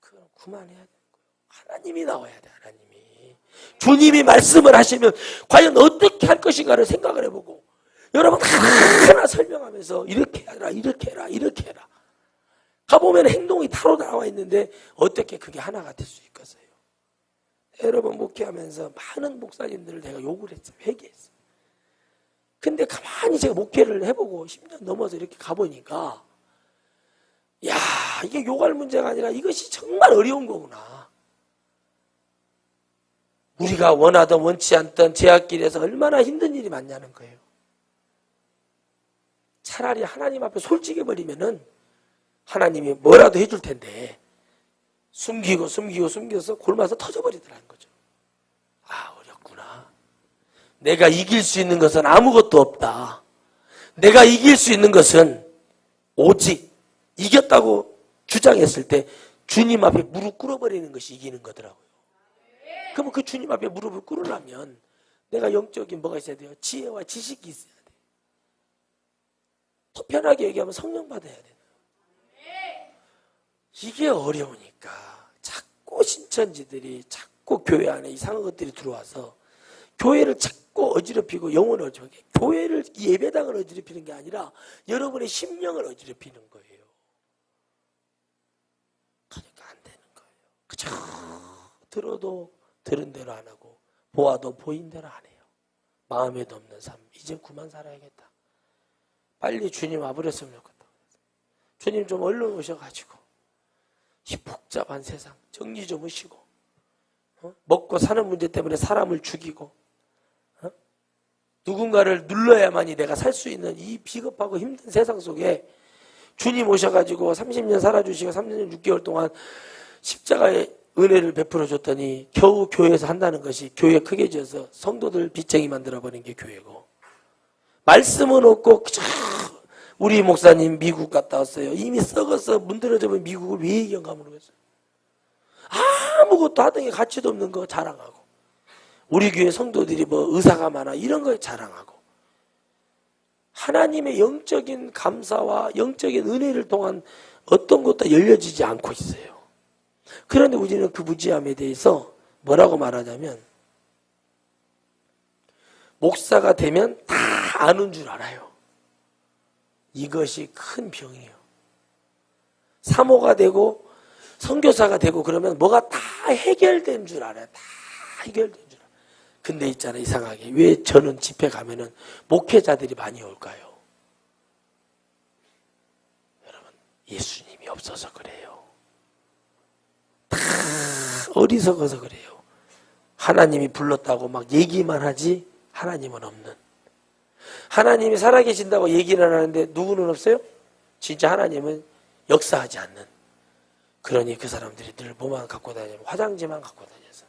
그건 그만해야 되는 거예요. 하나님이 나와야 돼. 하나님이. 주님이 말씀을 하시면 과연 어떻게 할 것인가를 생각을 해보고 여러분 하나 설명하면서 이렇게 해라 이렇게 해라 이렇게 해라. 가보면 행동이 타로 나와 있는데 어떻게 그게 하나가 될 수 있겠어요. 여러분 목회하면서 많은 목사님들을 내가 욕을 했어요. 회개했어요. 근데 가만히 제가 목회를 해보고 10년 넘어서 이렇게 가보니까 야 이게 욕할 문제가 아니라 이것이 정말 어려운 거구나. 우리가 원하던 원치 않던 제약길에서 얼마나 힘든 일이 많냐는 거예요. 차라리 하나님 앞에 솔직해버리면은 하나님이 뭐라도 해줄 텐데 숨겨서 골마서 터져버리더라는 거죠. 아 어렵구나. 내가 이길 수 있는 것은 아무것도 없다. 내가 이길 수 있는 것은 오직 이겼다고 주장했을 때 주님 앞에 무릎 꿇어버리는 것이 이기는 거더라고요. 그러면 그 주님 앞에 무릎을 꿇으려면 내가 영적인 뭐가 있어야 돼요? 지혜와 지식이 있어야 돼요. 더 편하게 얘기하면 성령 받아야 돼요. 이게 어려우니까 자꾸 신천지들이 자꾸 교회 안에 이상한 것들이 들어와서 교회를 자꾸 어지럽히고 영혼을 어지럽히고 교회를 예배당을 어지럽히는 게 아니라 여러분의 심령을 어지럽히는 거예요. 그러니까 안 되는 거예요. 그저 들어도 들은 대로 안 하고 보아도 보인 대로 안 해요. 마음에도 없는 삶. 이제 그만 살아야겠다. 빨리 주님 와버렸으면 좋겠다. 주님 좀 얼른 오셔가지고 이 복잡한 세상 정리 좀 하시고 먹고 사는 문제 때문에 사람을 죽이고 누군가를 눌러야만이 내가 살 수 있는 이 비겁하고 힘든 세상 속에 주님 오셔가지고 30년 살아주시고 3년 6개월 동안 십자가의 은혜를 베풀어 줬더니 겨우 교회에서 한다는 것이 교회 크게 지어서 성도들 빚쟁이 만들어버린 게 교회고 말씀은 없고 우리 목사님 미국 갔다 왔어요. 이미 썩어서 문드러져 버린 미국을 왜 얘기한가 모르겠어요. 아무것도 하던 게 가치도 없는 거 자랑하고 우리 교회 성도들이 뭐 의사가 많아 이런 거에 자랑하고 하나님의 영적인 감사와 영적인 은혜를 통한 어떤 것도 열려지지 않고 있어요. 그런데 우리는 그 무지함에 대해서 뭐라고 말하냐면 목사가 되면 다 아는 줄 알아요. 이것이 큰 병이에요. 사모가 되고 선교사가 되고 그러면 뭐가 다 해결된 줄 알아요. 다 해결된 줄 알아요. 근데 있잖아요. 이상하게 왜 저는 집회 가면은 목회자들이 많이 올까요? 여러분 예수님이 없어서 그래요. 다 어리석어서 그래요. 하나님이 불렀다고 막 얘기만 하지 하나님은 없는. 하나님이 살아계신다고 얘기를 하는데 누구는 없어요? 진짜 하나님은 역사하지 않는. 그러니 그 사람들이 늘 뭐만 갖고 다니냐면 화장지만 갖고 다녀서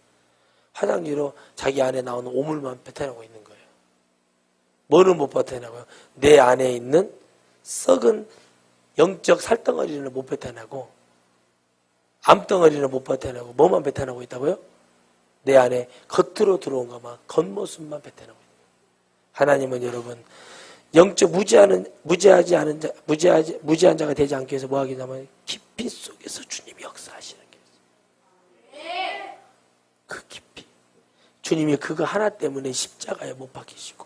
화장지로 자기 안에 나오는 오물만 뱉어내고 있는 거예요. 뭐는 못 뱉어내고요? 내 안에 있는 썩은 영적 살덩어리는 못 뱉어내고 암덩어리는 못 뱉어내고 뭐만 뱉어내고 있다고요? 내 안에 겉으로 들어온 것만 겉모습만 뱉어내고 있는 거예요. 하나님은 여러분 영적 무지한 자가 되지 않기 위해서 뭐 하겠냐면 깊이 속에서 주님이 역사하시는 게 있어요. 그 깊이 주님이 그거 하나 때문에 십자가에 못 박히시고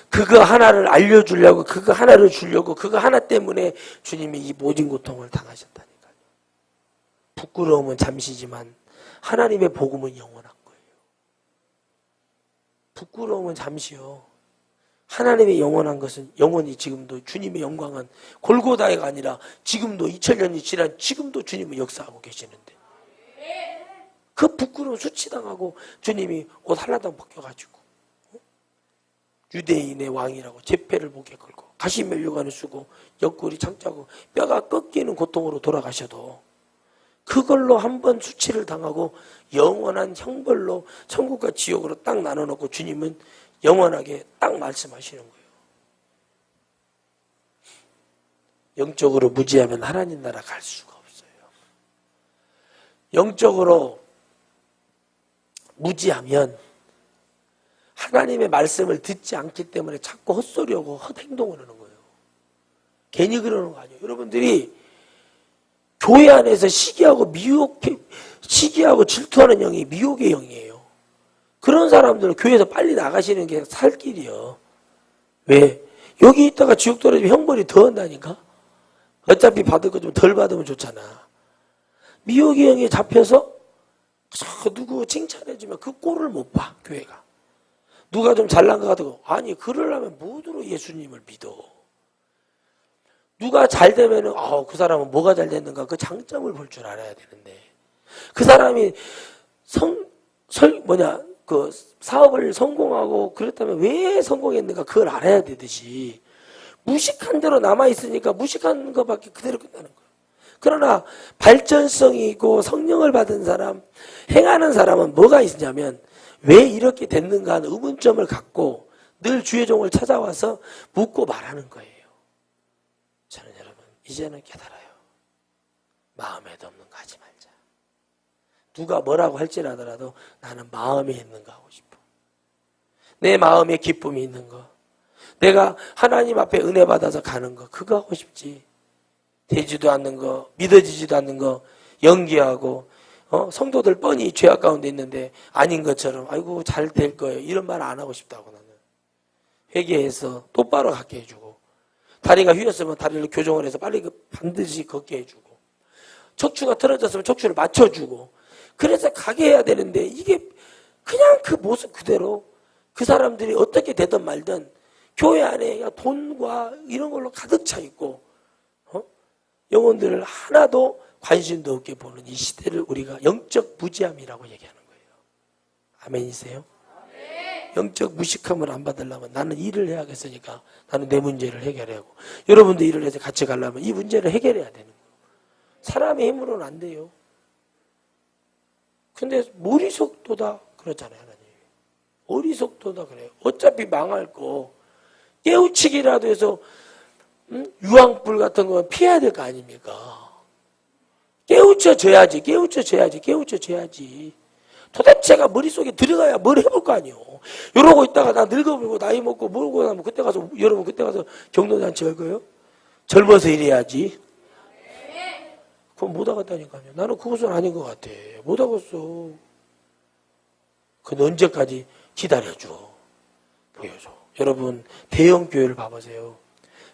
그거 하나를 알려주려고 그거 하나를 주려고 그거 하나 때문에 주님이 이 모든 고통을 당하셨다니까요. 부끄러움은 잠시지만 하나님의 복음은 영원한 거예요. 부끄러움은 잠시요. 하나님의 영원한 것은 영원히 지금도 주님의 영광은 골고다가 아니라 지금도 2000년이 지난 지금도 주님은 역사하고 계시는데 그 부끄러움 수치당하고 주님이 옷 한라당 벗겨가지고 유대인의 왕이라고 제패를 목에 걸고 가시면류관을 쓰고 옆구리 창자고 뼈가 꺾이는 고통으로 돌아가셔도 그걸로 한번 수치를 당하고 영원한 형벌로 천국과 지옥으로 딱 나눠놓고 주님은 영원하게 딱 말씀하시는 거예요. 영적으로 무지하면 하나님 나라 갈 수가 없어요. 영적으로 무지하면 하나님의 말씀을 듣지 않기 때문에 자꾸 헛소리하고 헛행동을 하는 거예요. 괜히 그러는 거 아니에요. 여러분들이 교회 안에서 시기하고 질투하는 영이 미혹의 영이에요. 그런 사람들은 교회에서 빨리 나가시는 게 살 길이요. 왜? 여기 있다가 지옥 떨어지면 형벌이 더 한다니까? 어차피 받을 거 좀 덜 받으면 좋잖아. 미혹의 영에 잡혀서 누구 칭찬해주면 그 꼴을 못 봐, 교회가. 누가 좀 잘난 것 같고, 아니, 그러려면 뭐로 예수님을 믿어? 누가 잘 되면은, 그 사람은 뭐가 잘 됐는가? 그 장점을 볼 줄 알아야 되는데. 그 사람이 그 사업을 성공하고 그랬다면 왜 성공했는가? 그걸 알아야 되듯이. 무식한 대로 남아있으니까 무식한 것밖에 그대로 끝나는 거예요. 그러나 발전성이 있고 성령을 받은 사람, 행하는 사람은 뭐가 있냐면 왜 이렇게 됐는가 하는 의문점을 갖고 늘 주의 종을 찾아와서 묻고 말하는 거예요. 저는 여러분 이제는 깨달아요. 마음에도 없는 거 하지 말자. 누가 뭐라고 할지라도 나는 마음에 있는 거 하고 싶어. 내 마음에 기쁨이 있는 거, 내가 하나님 앞에 은혜 받아서 가는 거, 그거 하고 싶지. 되지도 않는 거, 믿어지지도 않는 거 연기하고, 성도들 뻔히 죄악 가운데 있는데 아닌 것처럼 아이고 잘 될 거예요, 이런 말 안 하고 싶다고. 나는 회개해서 똑바로 갖게 해주고, 다리가 휘었으면 다리를 교정을 해서 빨리 반드시 걷게 해주고, 척추가 틀어졌으면 척추를 맞춰주고, 그래서 가게 해야 되는데 이게 그냥 그 모습 그대로 그 사람들이 어떻게 되든 말든 교회 안에 돈과 이런 걸로 가득 차 있고, 영혼들을 하나도 관심도 없게 보는 이 시대를 우리가 영적 무지함이라고 얘기하는 거예요. 아멘이세요? 영적 무식함을 안 받으려면 나는 일을 해야겠으니까 나는 내 문제를 해결해야 하고, 여러분도 일을 해서 같이 가려면 이 문제를 해결해야 되는 거예요. 사람의 힘으로는 안 돼요. 근데 머리속도다 그러잖아요, 하나님. 머리속도다 그래요. 어차피 망할 거 깨우치기라도 해서 유황불 같은 거 피해야 될 거 아닙니까? 깨우쳐줘야지. 도대체가 머릿속에 들어가야 뭘 해볼 거 아니에요. 이러고 있다가 나 늙어버리고 나이 먹고 모르고 나면 그때 가서, 여러분 그때 가서 경로잔치 할 거예요? 젊어서 일해야지. 그건 못 하겠다니까요. 나는 그것은 아닌 것 같아. 못 하겠어. 그건 언제까지 기다려줘. 보여줘. 여러분 대형교회를 봐보세요.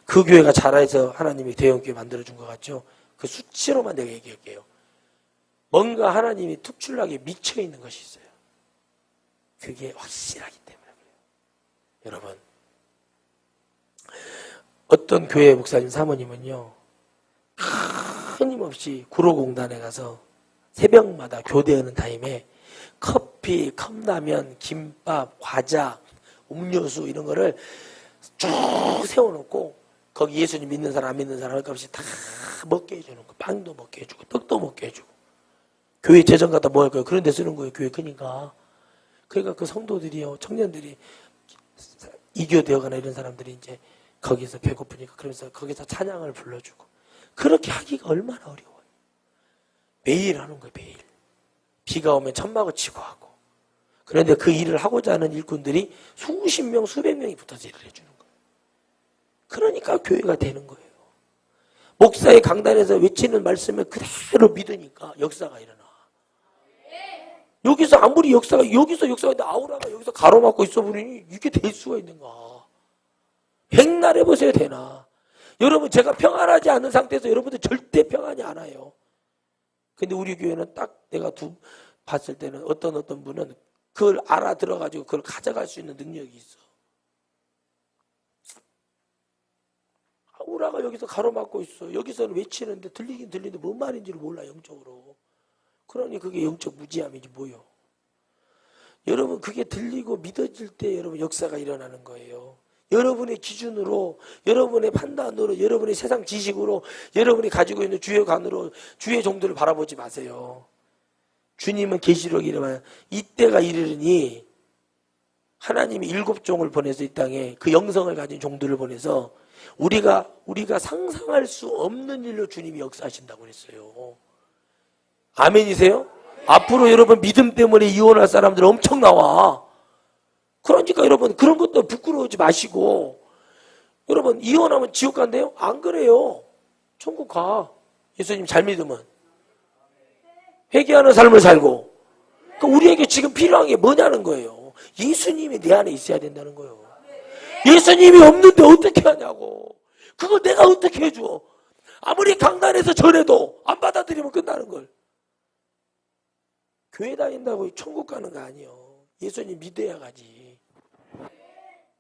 그 교회가 자라서 하나님이 대형교회 만들어준 것 같죠? 그 수치로만 내가 얘기할게요. 뭔가 하나님이 특출나게 미쳐있는 것이 있어요. 그게 확실하기 때문에 그래요. 여러분, 어떤 교회 목사님 사모님은요, 끊임없이 구로공단에 가서 새벽마다 교대하는 타임에 커피, 컵라면, 김밥, 과자, 음료수 이런 거를 쭉 세워놓고 거기 예수님 믿는 사람 안 믿는 사람 할 것 없이 다 먹게 해주는 거. 빵도 먹게 해주고 떡도 먹게 해주고. 교회 재정 갖다 뭐 할 거예요? 그런 데 쓰는 거예요. 교회 크니까. 그러니까 그 성도들이요, 청년들이 이교되어가나 이런 사람들이 이제 거기서 배고프니까 그러면서 거기서 찬양을 불러주고, 그렇게 하기가 얼마나 어려워요. 매일 하는 거예요. 매일. 비가 오면 천막을 치고 하고. 그런데 그 일을 하고자 하는 일꾼들이 수십 명, 수백 명이 붙어서 일을 해주는 거예요. 그러니까 교회가 되는 거예요. 목사의 강단에서 외치는 말씀을 그대로 믿으니까 역사가 일어나. 여기서 아무리 역사가 있는데 아우라가 여기서 가로막고 있어 보니 이게 될 수가 있는가. 백날 해보세요. 되나. 여러분, 제가 평안하지 않은 상태에서 여러분들 절대 평안이 않아요. 근데 우리 교회는 딱 내가 봤을 때는 어떤 분은 그걸 알아들어가지고 그걸 가져갈 수 있는 능력이 있어. 아우라가 여기서 가로막고 있어. 여기서는 외치는데 들리긴 들리는데 뭔 말인지를 몰라, 영적으로. 그러니 그게 영적 무지함이지 뭐요. 여러분, 그게 들리고 믿어질 때 여러분 역사가 일어나는 거예요. 여러분의 기준으로, 여러분의 판단으로, 여러분의 세상 지식으로, 여러분이 가지고 있는 주의관으로 주의 종들을 바라보지 마세요. 주님은 계시록 이르면 이때가 이르르니 하나님이 7종을 보내서 이 땅에 그 영성을 가진 종들을 보내서 우리가 상상할 수 없는 일로 주님이 역사하신다고 그랬어요. 아멘이세요? 앞으로 여러분 믿음 때문에 이혼할 사람들 엄청 나와. 그러니까 여러분 그런 것도 부끄러워하지 마시고, 여러분 이혼하면 지옥 간대요? 안 그래요. 천국 가. 예수님 잘 믿으면. 회개하는 삶을 살고. 그러니까 우리에게 지금 필요한 게 뭐냐는 거예요. 예수님이 내 안에 있어야 된다는 거예요. 예수님이 없는데 어떻게 하냐고. 그거 내가 어떻게 해줘. 아무리 강단에서 전해도 안 받아들이면 끝나는 걸. 교회 다닌다고 천국 가는 거 아니에요. 예수님 믿어야 가지.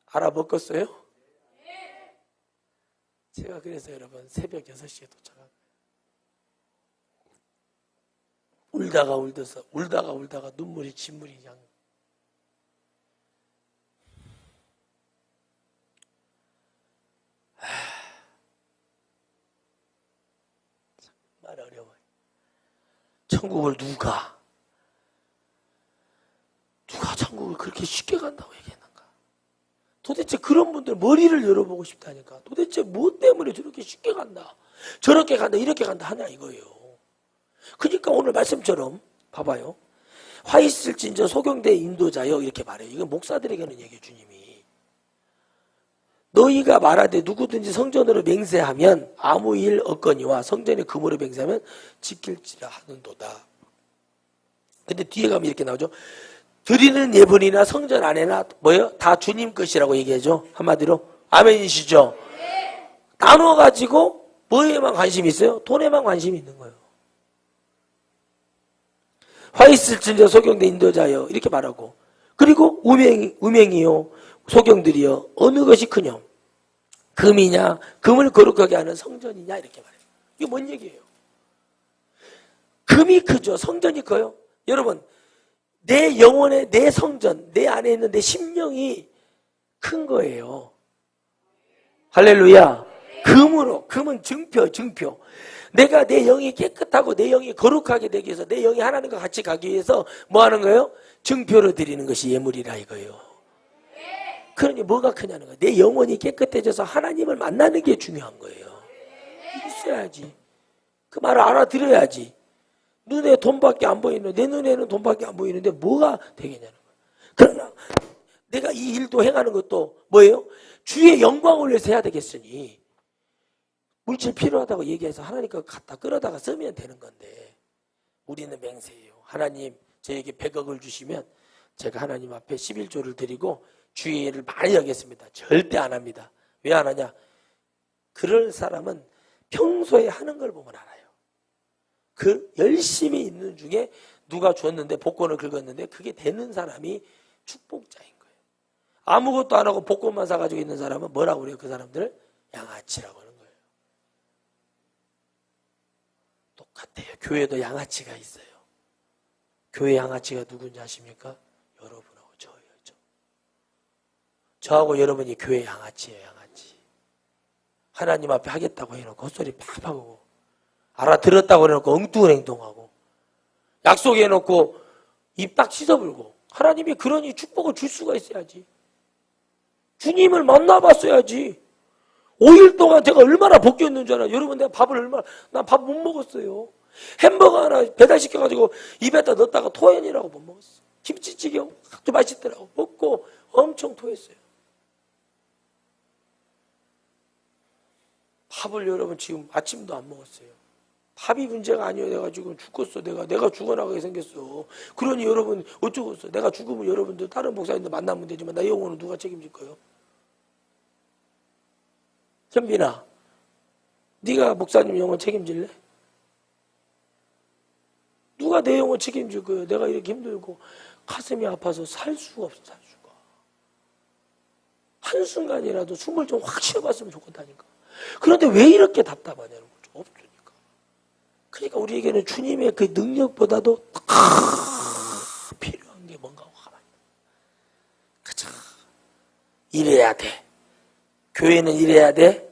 알아먹었어요? 제가 그래서 여러분 새벽 6시에 도착한 거예요. 울다가 눈물이 진물이 그냥. 정말 어려워요. 천국을 누가 천국을 그렇게 쉽게 간다고 얘기했는가? 도대체 그런 분들 머리를 열어보고 싶다니까. 도대체 뭐 때문에 저렇게 쉽게 간다, 저렇게 간다, 이렇게 간다 하냐 이거예요. 그러니까 오늘 말씀처럼 봐봐요. 화 있을진저 소경대 인도자여 이렇게 말해요. 이건 목사들에게는 얘기해. 주님이 너희가 말하되 누구든지 성전으로 맹세하면 아무 일 없거니와 성전에 금으로 맹세하면 지킬지라 하는도다. 근데 뒤에 가면 이렇게 나오죠. 드리는 예물이나 성전 안에나 뭐예요? 다 주님 것이라고 얘기하죠. 한마디로 아멘이시죠? 나눠가지고 뭐에만 관심이 있어요? 돈에만 관심이 있는 거예요. 화 있을진저 소경대 인도자여 이렇게 말하고, 그리고 우명이요 소경들이여 어느 것이 크뇨? 금이냐 금을 거룩하게 하는 성전이냐 이렇게 말해요. 이게 뭔 얘기예요? 금이 크죠. 성전이 커요. 여러분 내 영혼의 내 성전, 내 안에 있는 내 심령이 큰 거예요. 할렐루야. 금은 증표. 내가 내 영이 깨끗하고 내 영이 거룩하게 되기 위해서, 내 영이 하나님과 같이 가기 위해서 뭐 하는 거예요? 증표로 드리는 것이 예물이라 이거예요. 그러니 뭐가 크냐는 거예요. 내 영혼이 깨끗해져서 하나님을 만나는 게 중요한 거예요. 있어야지. 그 말을 알아들어야지. 눈에 돈밖에 안 보이는데, 내 눈에는 돈밖에 안 보이는데 뭐가 되겠냐는 거예요. 그러나 내가 이 일도 행하는 것도 뭐예요? 주의 영광을 위해서 해야 되겠으니 물질 필요하다고 얘기해서 하나님 거 갖다 끌어다가 쓰면 되는 건데, 우리는 맹세해요. 하나님 저에게 100억을 주시면 제가 하나님 앞에 11조를 드리고 주의 일을 많이 하겠습니다. 절대 안 합니다. 왜 안 하냐? 그럴 사람은 평소에 하는 걸 보면 알아요. 그 열심히 있는 중에 누가 줬는데 복권을 긁었는데 그게 되는 사람이 축복자인 거예요. 아무것도 안 하고 복권만 사가지고 있는 사람은 뭐라고 그래요? 그 사람들을 양아치라고 하는 거예요. 똑같아요. 교회도 양아치가 있어요. 교회 양아치가 누군지 아십니까? 여러분하고 저예요. 저하고 여러분이 교회 양아치예요. 양아치. 하나님 앞에 하겠다고 해놓고 헛소리 팍 하고, 알아들었다고 해놓고 엉뚱한 행동하고, 약속해놓고 입 딱 씻어불고. 하나님이 그러니 축복을 줄 수가 있어야지. 주님을 만나봤어야지. 5일 동안 제가 얼마나 벗겼는 줄 알아요. 여러분, 난 밥 못 먹었어요. 햄버거 하나 배달시켜가지고 입에다 넣었다가 토해니라고 못 먹었어. 김치찌개 아주 맛있더라고. 먹고 엄청 토했어요. 밥을 여러분 지금 아침도 안 먹었어요. 밥이 문제가 아니에요. 내가 지금 죽겠어. 내가 죽어나가게 생겼어. 그러니 여러분 어쩌겠어. 내가 죽으면 여러분들 다른 목사님들 만나면 되지만 나 영혼은 누가 책임질 거예요? 현빈아, 네가 목사님 영혼 책임질래? 누가 내 영혼 책임질 거예요? 내가 이렇게 힘들고 가슴이 아파서 살 수가 없어. 살 수가. 한순간이라도 숨을 좀 확 쉬어봤으면 좋겠다니까. 그런데 왜 이렇게 답답하냐는 거죠. 없으니까. 그러니까 우리에게는 주님의 그 능력보다도 필요한 게 뭔가 가만히. 그쵸. 이래야 돼. 교회는 이래야 돼?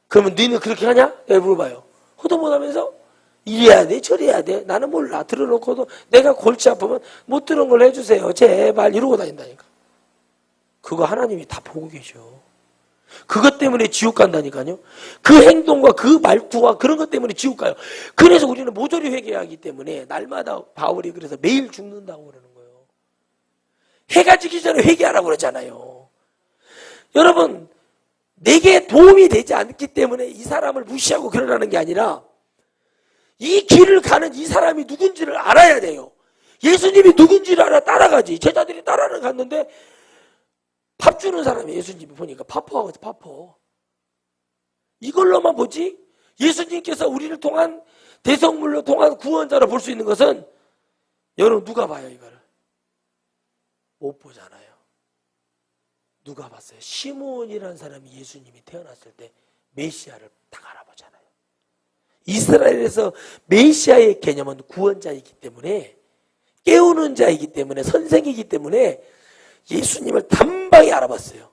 그러면 너희는 그렇게 하냐? 내가 물어봐요. 허도 못하면서 이래야 돼, 저래야 돼. 나는 몰라. 들어놓고도 내가 골치 아프면 못 들은 걸 해주세요. 제발 이러고 다닌다니까. 그거 하나님이 다 보고 계셔. 그것 때문에 지옥 간다니까요. 그 행동과 그 말투와 그런 것 때문에 지옥 가요. 그래서 우리는 모조리 회개하기 때문에 날마다 바울이 그래서 매일 죽는다고 그러는 거예요. 해가 지기 전에 회개하라고 그러잖아요. 여러분, 내게 도움이 되지 않기 때문에 이 사람을 무시하고 그러라는 게 아니라 이 길을 가는 이 사람이 누군지를 알아야 돼요. 예수님이 누군지를 알아 따라가지. 제자들이 따라는 갔는데 밥 주는 사람이 예수님이 보니까 파포하고 파포. 이걸로만 보지 예수님께서 우리를 통한 대성물로 통한 구원자로 볼 수 있는 것은 여러분 누가 봐요 이거를? 못 보잖아요. 누가 봤어요? 시몬이라는 사람이 예수님이 태어났을 때 메시아를 딱 알아보잖아요. 이스라엘에서 메시아의 개념은 구원자이기 때문에 깨우는 자이기 때문에 선생이기 때문에 예수님을 단방에 알아봤어요.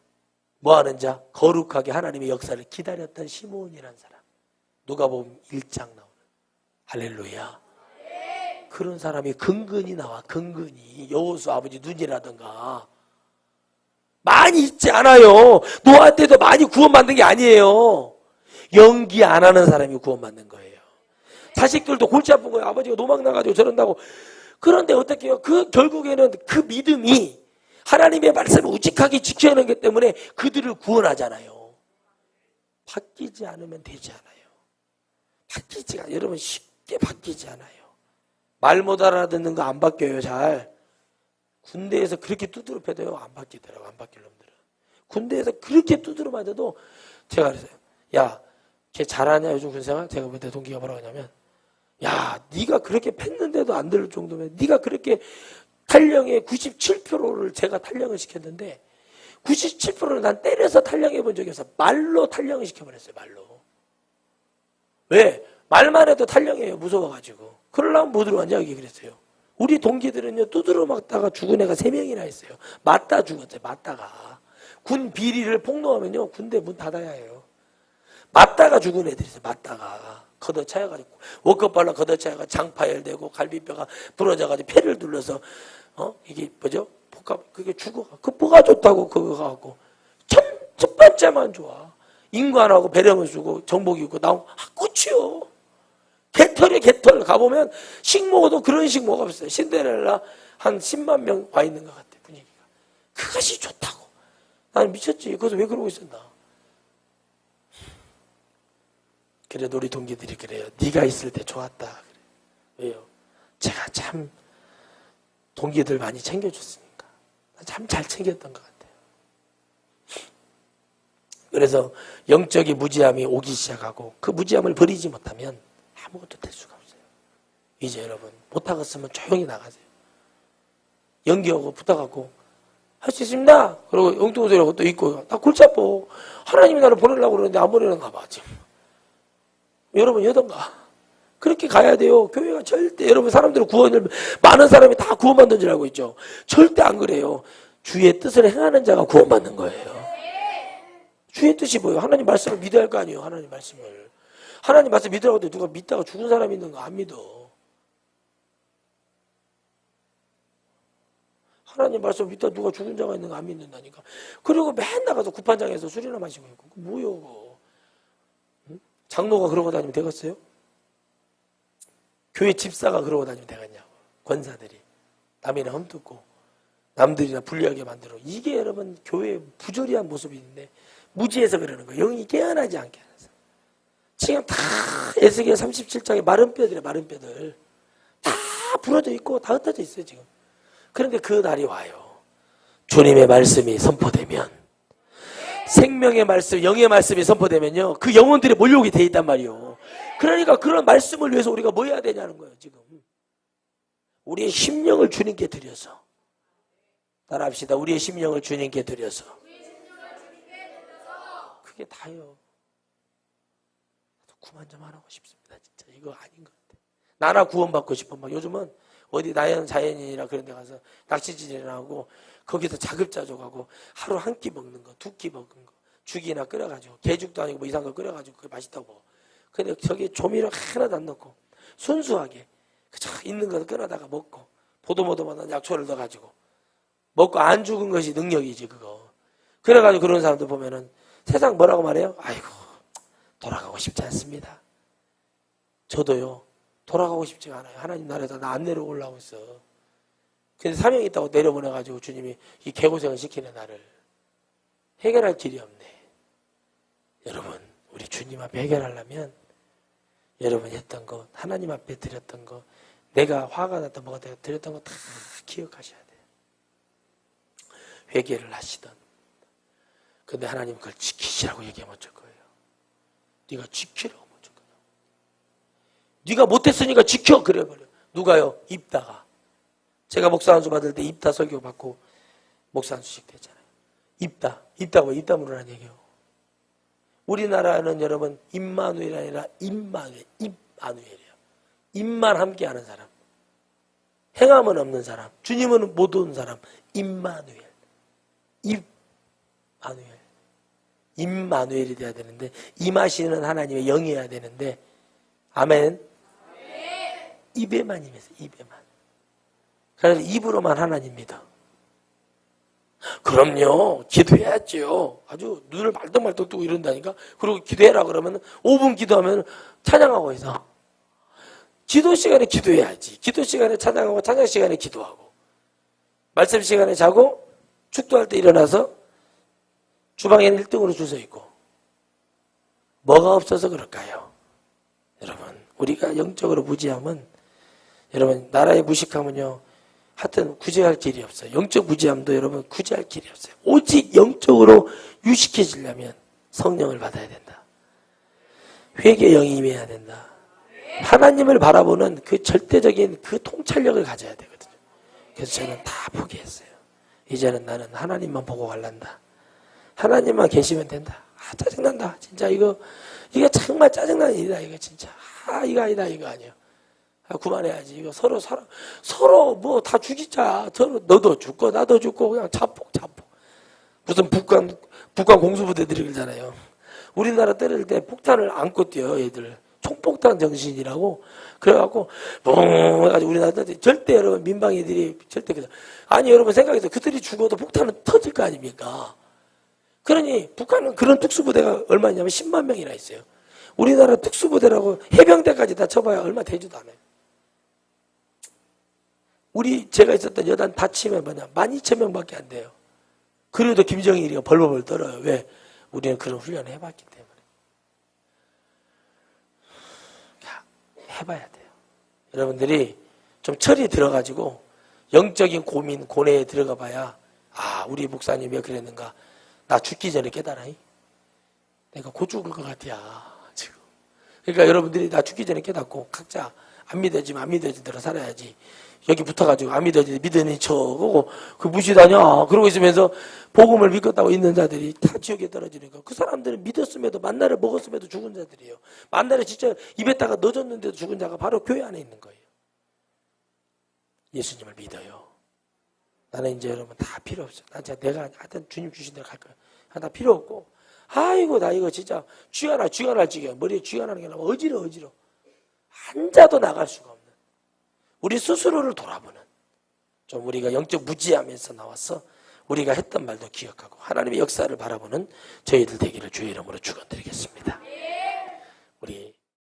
뭐하는 자? 거룩하게 하나님의 역사를 기다렸던 시몬이라는 사람. 누가복음 1장 나오는 할렐루야. 그런 사람이 근근히 나와. 근근히 여호수 아버지 눈이라든가 많이 있지 않아요. 노아 때도 많이 구원받는 게 아니에요. 연기 안 하는 사람이 구원받는 거예요. 자식들도 골치 아픈 거예요. 아버지가 노망 나가지고 저런다고. 그런데 어떻게 해요? 그 결국에는 그 믿음이 하나님의 말씀을 우직하게 지켜야 하는 것 때문에 그들을 구원하잖아요. 바뀌지 않으면 되지 않아요. 바뀌지 않아요. 여러분 쉽게 바뀌지 않아요. 말 못 알아듣는 거 안 바뀌어요. 잘. 군대에서 그렇게 두드려 패도요 안 바뀌더라고. 안 바뀔 놈들은. 군대에서 그렇게 두드려 맞아도 제가 그랬어요. 야, 걔 잘하냐 요즘 군생활? 제가 그때 동기가 뭐라고 하냐면 야, 네가 그렇게 팼는데도 안 들을 정도면 네가 그렇게 탈령의 97%를 제가 탈령을 시켰는데 97%를 난 때려서 탈령해 본 적이 없어. 말로 탈령을 시켜버렸어요. 말로. 왜? 말만 해도 탈령해요. 무서워가지고. 그러려면 뭐 들어왔냐 여기 그랬어요. 우리 동기들은요 두드러 맞다가 죽은 애가 3명이나 있어요. 맞다 죽었어요. 맞다가. 군 비리를 폭로하면요 군대 문 닫아야 해요. 맞다가 죽은 애들이 있어요. 맞다가. 걷어차여가지고 워커발로 걷어차여가지고 장파열되고 갈비뼈가 부러져가지고 폐를 둘러서 이게 뭐죠? 복합 그게 죽어. 그 뭐가 좋다고 그거 갖고 첫 번째만 좋아. 인관하고 배령을 쓰고 정복 입고 나오면 끝이요. 개털이 개털 가보면 식모도 그런 식모가 없어요. 신데렐라 한 10만 명 와 있는 것 같아 분위기가. 그것이 좋다고. 나는 미쳤지. 거기서 왜 그러고 있었나. 그래도 우리 동기들이 그래요. 네가 있을 때 좋았다. 그래. 왜요? 제가 참 동기들 많이 챙겨줬으니까. 참 잘 챙겼던 것 같아요. 그래서 영적인 무지함이 오기 시작하고 그 무지함을 버리지 못하면 아무것도 될 수가 없어요. 이제 여러분 못하겠으면 조용히 나가세요. 연기하고 붙어갖고 할 수 있습니다. 그리고 엉뚱소리하고 또 있고 나 골치 아파. 하나님이 나를 보내려고 그러는데 안 보내는가 봐 지금. 여러분 여던가 그렇게 가야 돼요. 교회가 절대 여러분 사람들은 구원을 많은 사람이 다 구원받는 줄 알고 있죠. 절대 안 그래요. 주의 뜻을 행하는 자가 구원받는 거예요. 주의 뜻이 뭐예요? 하나님 말씀을 믿어야 할 거 아니에요. 하나님 말씀을. 하나님 말씀 믿으라고 해도 누가 믿다가 죽은 사람이 있는 거 안 믿어. 하나님 말씀 믿다 누가 죽은 자가 있는 거 안 믿는다니까. 그리고 맨날 가서 구판장에서 술이나 마시고 있고. 뭐요 그거. 응? 장로가 그러고 다니면 되겠어요? 교회 집사가 그러고 다니면 되겠냐고. 권사들이. 남이나 흠뜯고 남들이나 불리하게 만들어. 이게 여러분 교회의 부조리한 모습인데 무지해서 그러는 거예요. 영이 깨어나지 않게 하면서. 지금 다 에스겔 37장에 마른 뼈들이에요. 마른 뼈들. 다 부러져 있고 다 흩어져 있어요 지금. 그런데 그 날이 와요. 주님의 말씀이 선포되면 생명의 말씀, 영의 말씀이 선포되면요. 그 영혼들이 몰려오게 돼 있단 말이에요. 그러니까 그런 말씀을 위해서 우리가 뭐 해야 되냐는 거예요 지금. 우리의 심령을 주님께 드려서 따라합시다. 우리의 심령을 주님께 드려서 그게 다요. 그만 좀 하라고 싶습니다. 진짜 이거 아닌 것 같아. 나나 구원받고 싶어. 막 요즘은 어디 나연 자연인이나 그런 데 가서 낚시질이나 하고 거기서 자급자족하고 하루 한 끼 먹는 거, 2끼 먹는 거 죽이나 끓여가지고 개죽도 아니고 뭐 이상한 거 끓여가지고 그게 맛있다고 먹어. 근데 저기 조미료 하나도 안 넣고 순수하게 그저 있는 거 끊어다가 먹고 보도모도만한 약초를 넣어가지고 먹고 안 죽은 것이 능력이지 그거. 그래가지고 그런 사람들 보면은 세상 뭐라고 말해요? 아이고 돌아가고 싶지 않습니다. 저도요 돌아가고 싶지가 않아요. 하나님 나라에서 나 안 내려오려고 했어. 근데 사명이 있다고 내려보내가지고 주님이 이 개고생을 시키는 나를 해결할 길이 없네. 여러분 우리 주님 앞에 해결하려면 여러분이 했던 것, 하나님 앞에 드렸던 것, 내가 화가 났던 뭐가 드렸던 거 다 기억하셔야 돼요. 회개를 하시던. 근데 하나님 그걸 지키시라고 얘기하면 어쩔 거예요? 네가 지키라고 하면 어쩔 거예요? 네가 못했으니까 지켜! 그래버려. 누가요? 입다가. 제가 목사 안수 받을 때 입다 설교 받고 목사 안수식 됐잖아요. 입다고 입다물으라는 얘기예요. 우리나라는 여러분 임마누엘이 아니라 임마누엘이에요. 입만 함께하는 사람, 행함은 없는 사람, 주님은 못 온 사람, 임마누엘. 임마누엘이 돼야 되는데 임하시는 하나님의 영이어야 되는데 아멘. 입에만 임해서 입에만. 그래서 입으로만 하나님 믿어. 그럼요. 기도해야죠. 아주 눈을 말똥말똥 뜨고 이런다니까. 그리고 기도해라 그러면 5분 기도하면 찬양하고 있어. 기도 시간에 기도해야지. 기도 시간에 찬양하고 찬양 시간에 기도하고 말씀 시간에 자고 축도할 때 일어나서 주방에는 1등으로 줄 서 있고 뭐가 없어서 그럴까요? 여러분 우리가 영적으로 무지하면 여러분 나라의 무식함은요 하여튼 구제할 길이 없어요. 영적 무지함도 여러분 구제할 길이 없어요. 오직 영적으로 유식해지려면 성령을 받아야 된다. 회개의 영이 임해야 된다. 하나님을 바라보는 그 절대적인 그 통찰력을 가져야 되거든요. 그래서 저는 다 포기했어요. 이제는 나는 하나님만 보고 갈란다. 하나님만 계시면 된다. 아 짜증난다. 진짜 이게 정말 짜증나는 일이다. 이거 진짜 이거 아니다. 이거 아니야. 그만해야지. 이거 서로 뭐 다 죽이자. 서로 너도 죽고 나도 죽고 그냥 자폭. 무슨 북한 공수부대들이 그러잖아요. 우리나라 때릴 때 폭탄을 안고 뛰어요. 얘들. 총폭탄 정신이라고. 그래갖고 뻥 해가지고 우리나라 때 절대 여러분 민방위들이 절대 아니 여러분 생각해서 그들이 죽어도 폭탄은 터질 거 아닙니까? 그러니 북한은 그런 특수부대가 얼마 있냐면 10만 명이나 있어요. 우리나라 특수부대라고 해병대까지 다 쳐봐야 얼마 되지도 않아요. 제가 있었던 여단 다 치면 12,000명밖에 안 돼요. 그래도 김정일이가 벌벌 떨어요. 왜? 우리는 그런 훈련을 해봤기 때문에. 해봐야 돼요. 여러분들이 좀 철이 들어가지고 영적인 고뇌에 들어가 봐야 우리 목사님이 왜 그랬는가. 나 죽기 전에 깨달아. 내가 곧 죽을 것 같아 지금. 그러니까 여러분들이 나 죽기 전에 깨닫고 각자 안 믿어지면 안 믿어진 대로 살아야지. 여기 붙어가지고 안 믿어지지 믿으니 척하고 그 무시다냐 그러고 있으면서 복음을 믿겠다고 있는 자들이 다 지옥에 떨어지니까 그 사람들은 믿었음에도 만나를 먹었음에도 죽은 자들이에요. 만나를 진짜 입에다가 넣어줬는데도 죽은 자가 바로 교회 안에 있는 거예요. 예수님을 믿어요. 나는 이제 여러분 다 필요 없어요. 난 진짜 내가 하여튼 주님 주신 대로 갈 거야. 나 필요 없고 아이고 나 이거 진짜 쥐가 날 지겨. 머리에 쥐가 나는 게 너무 어지러워. 앉아도 나갈 수가 없는 우리 스스로를 돌아보는 좀 우리가 영적 무지하면서 나와서 우리가 했던 말도 기억하고 하나님의 역사를 바라보는 저희들 되기를 주의 이름으로 축원드리겠습니다.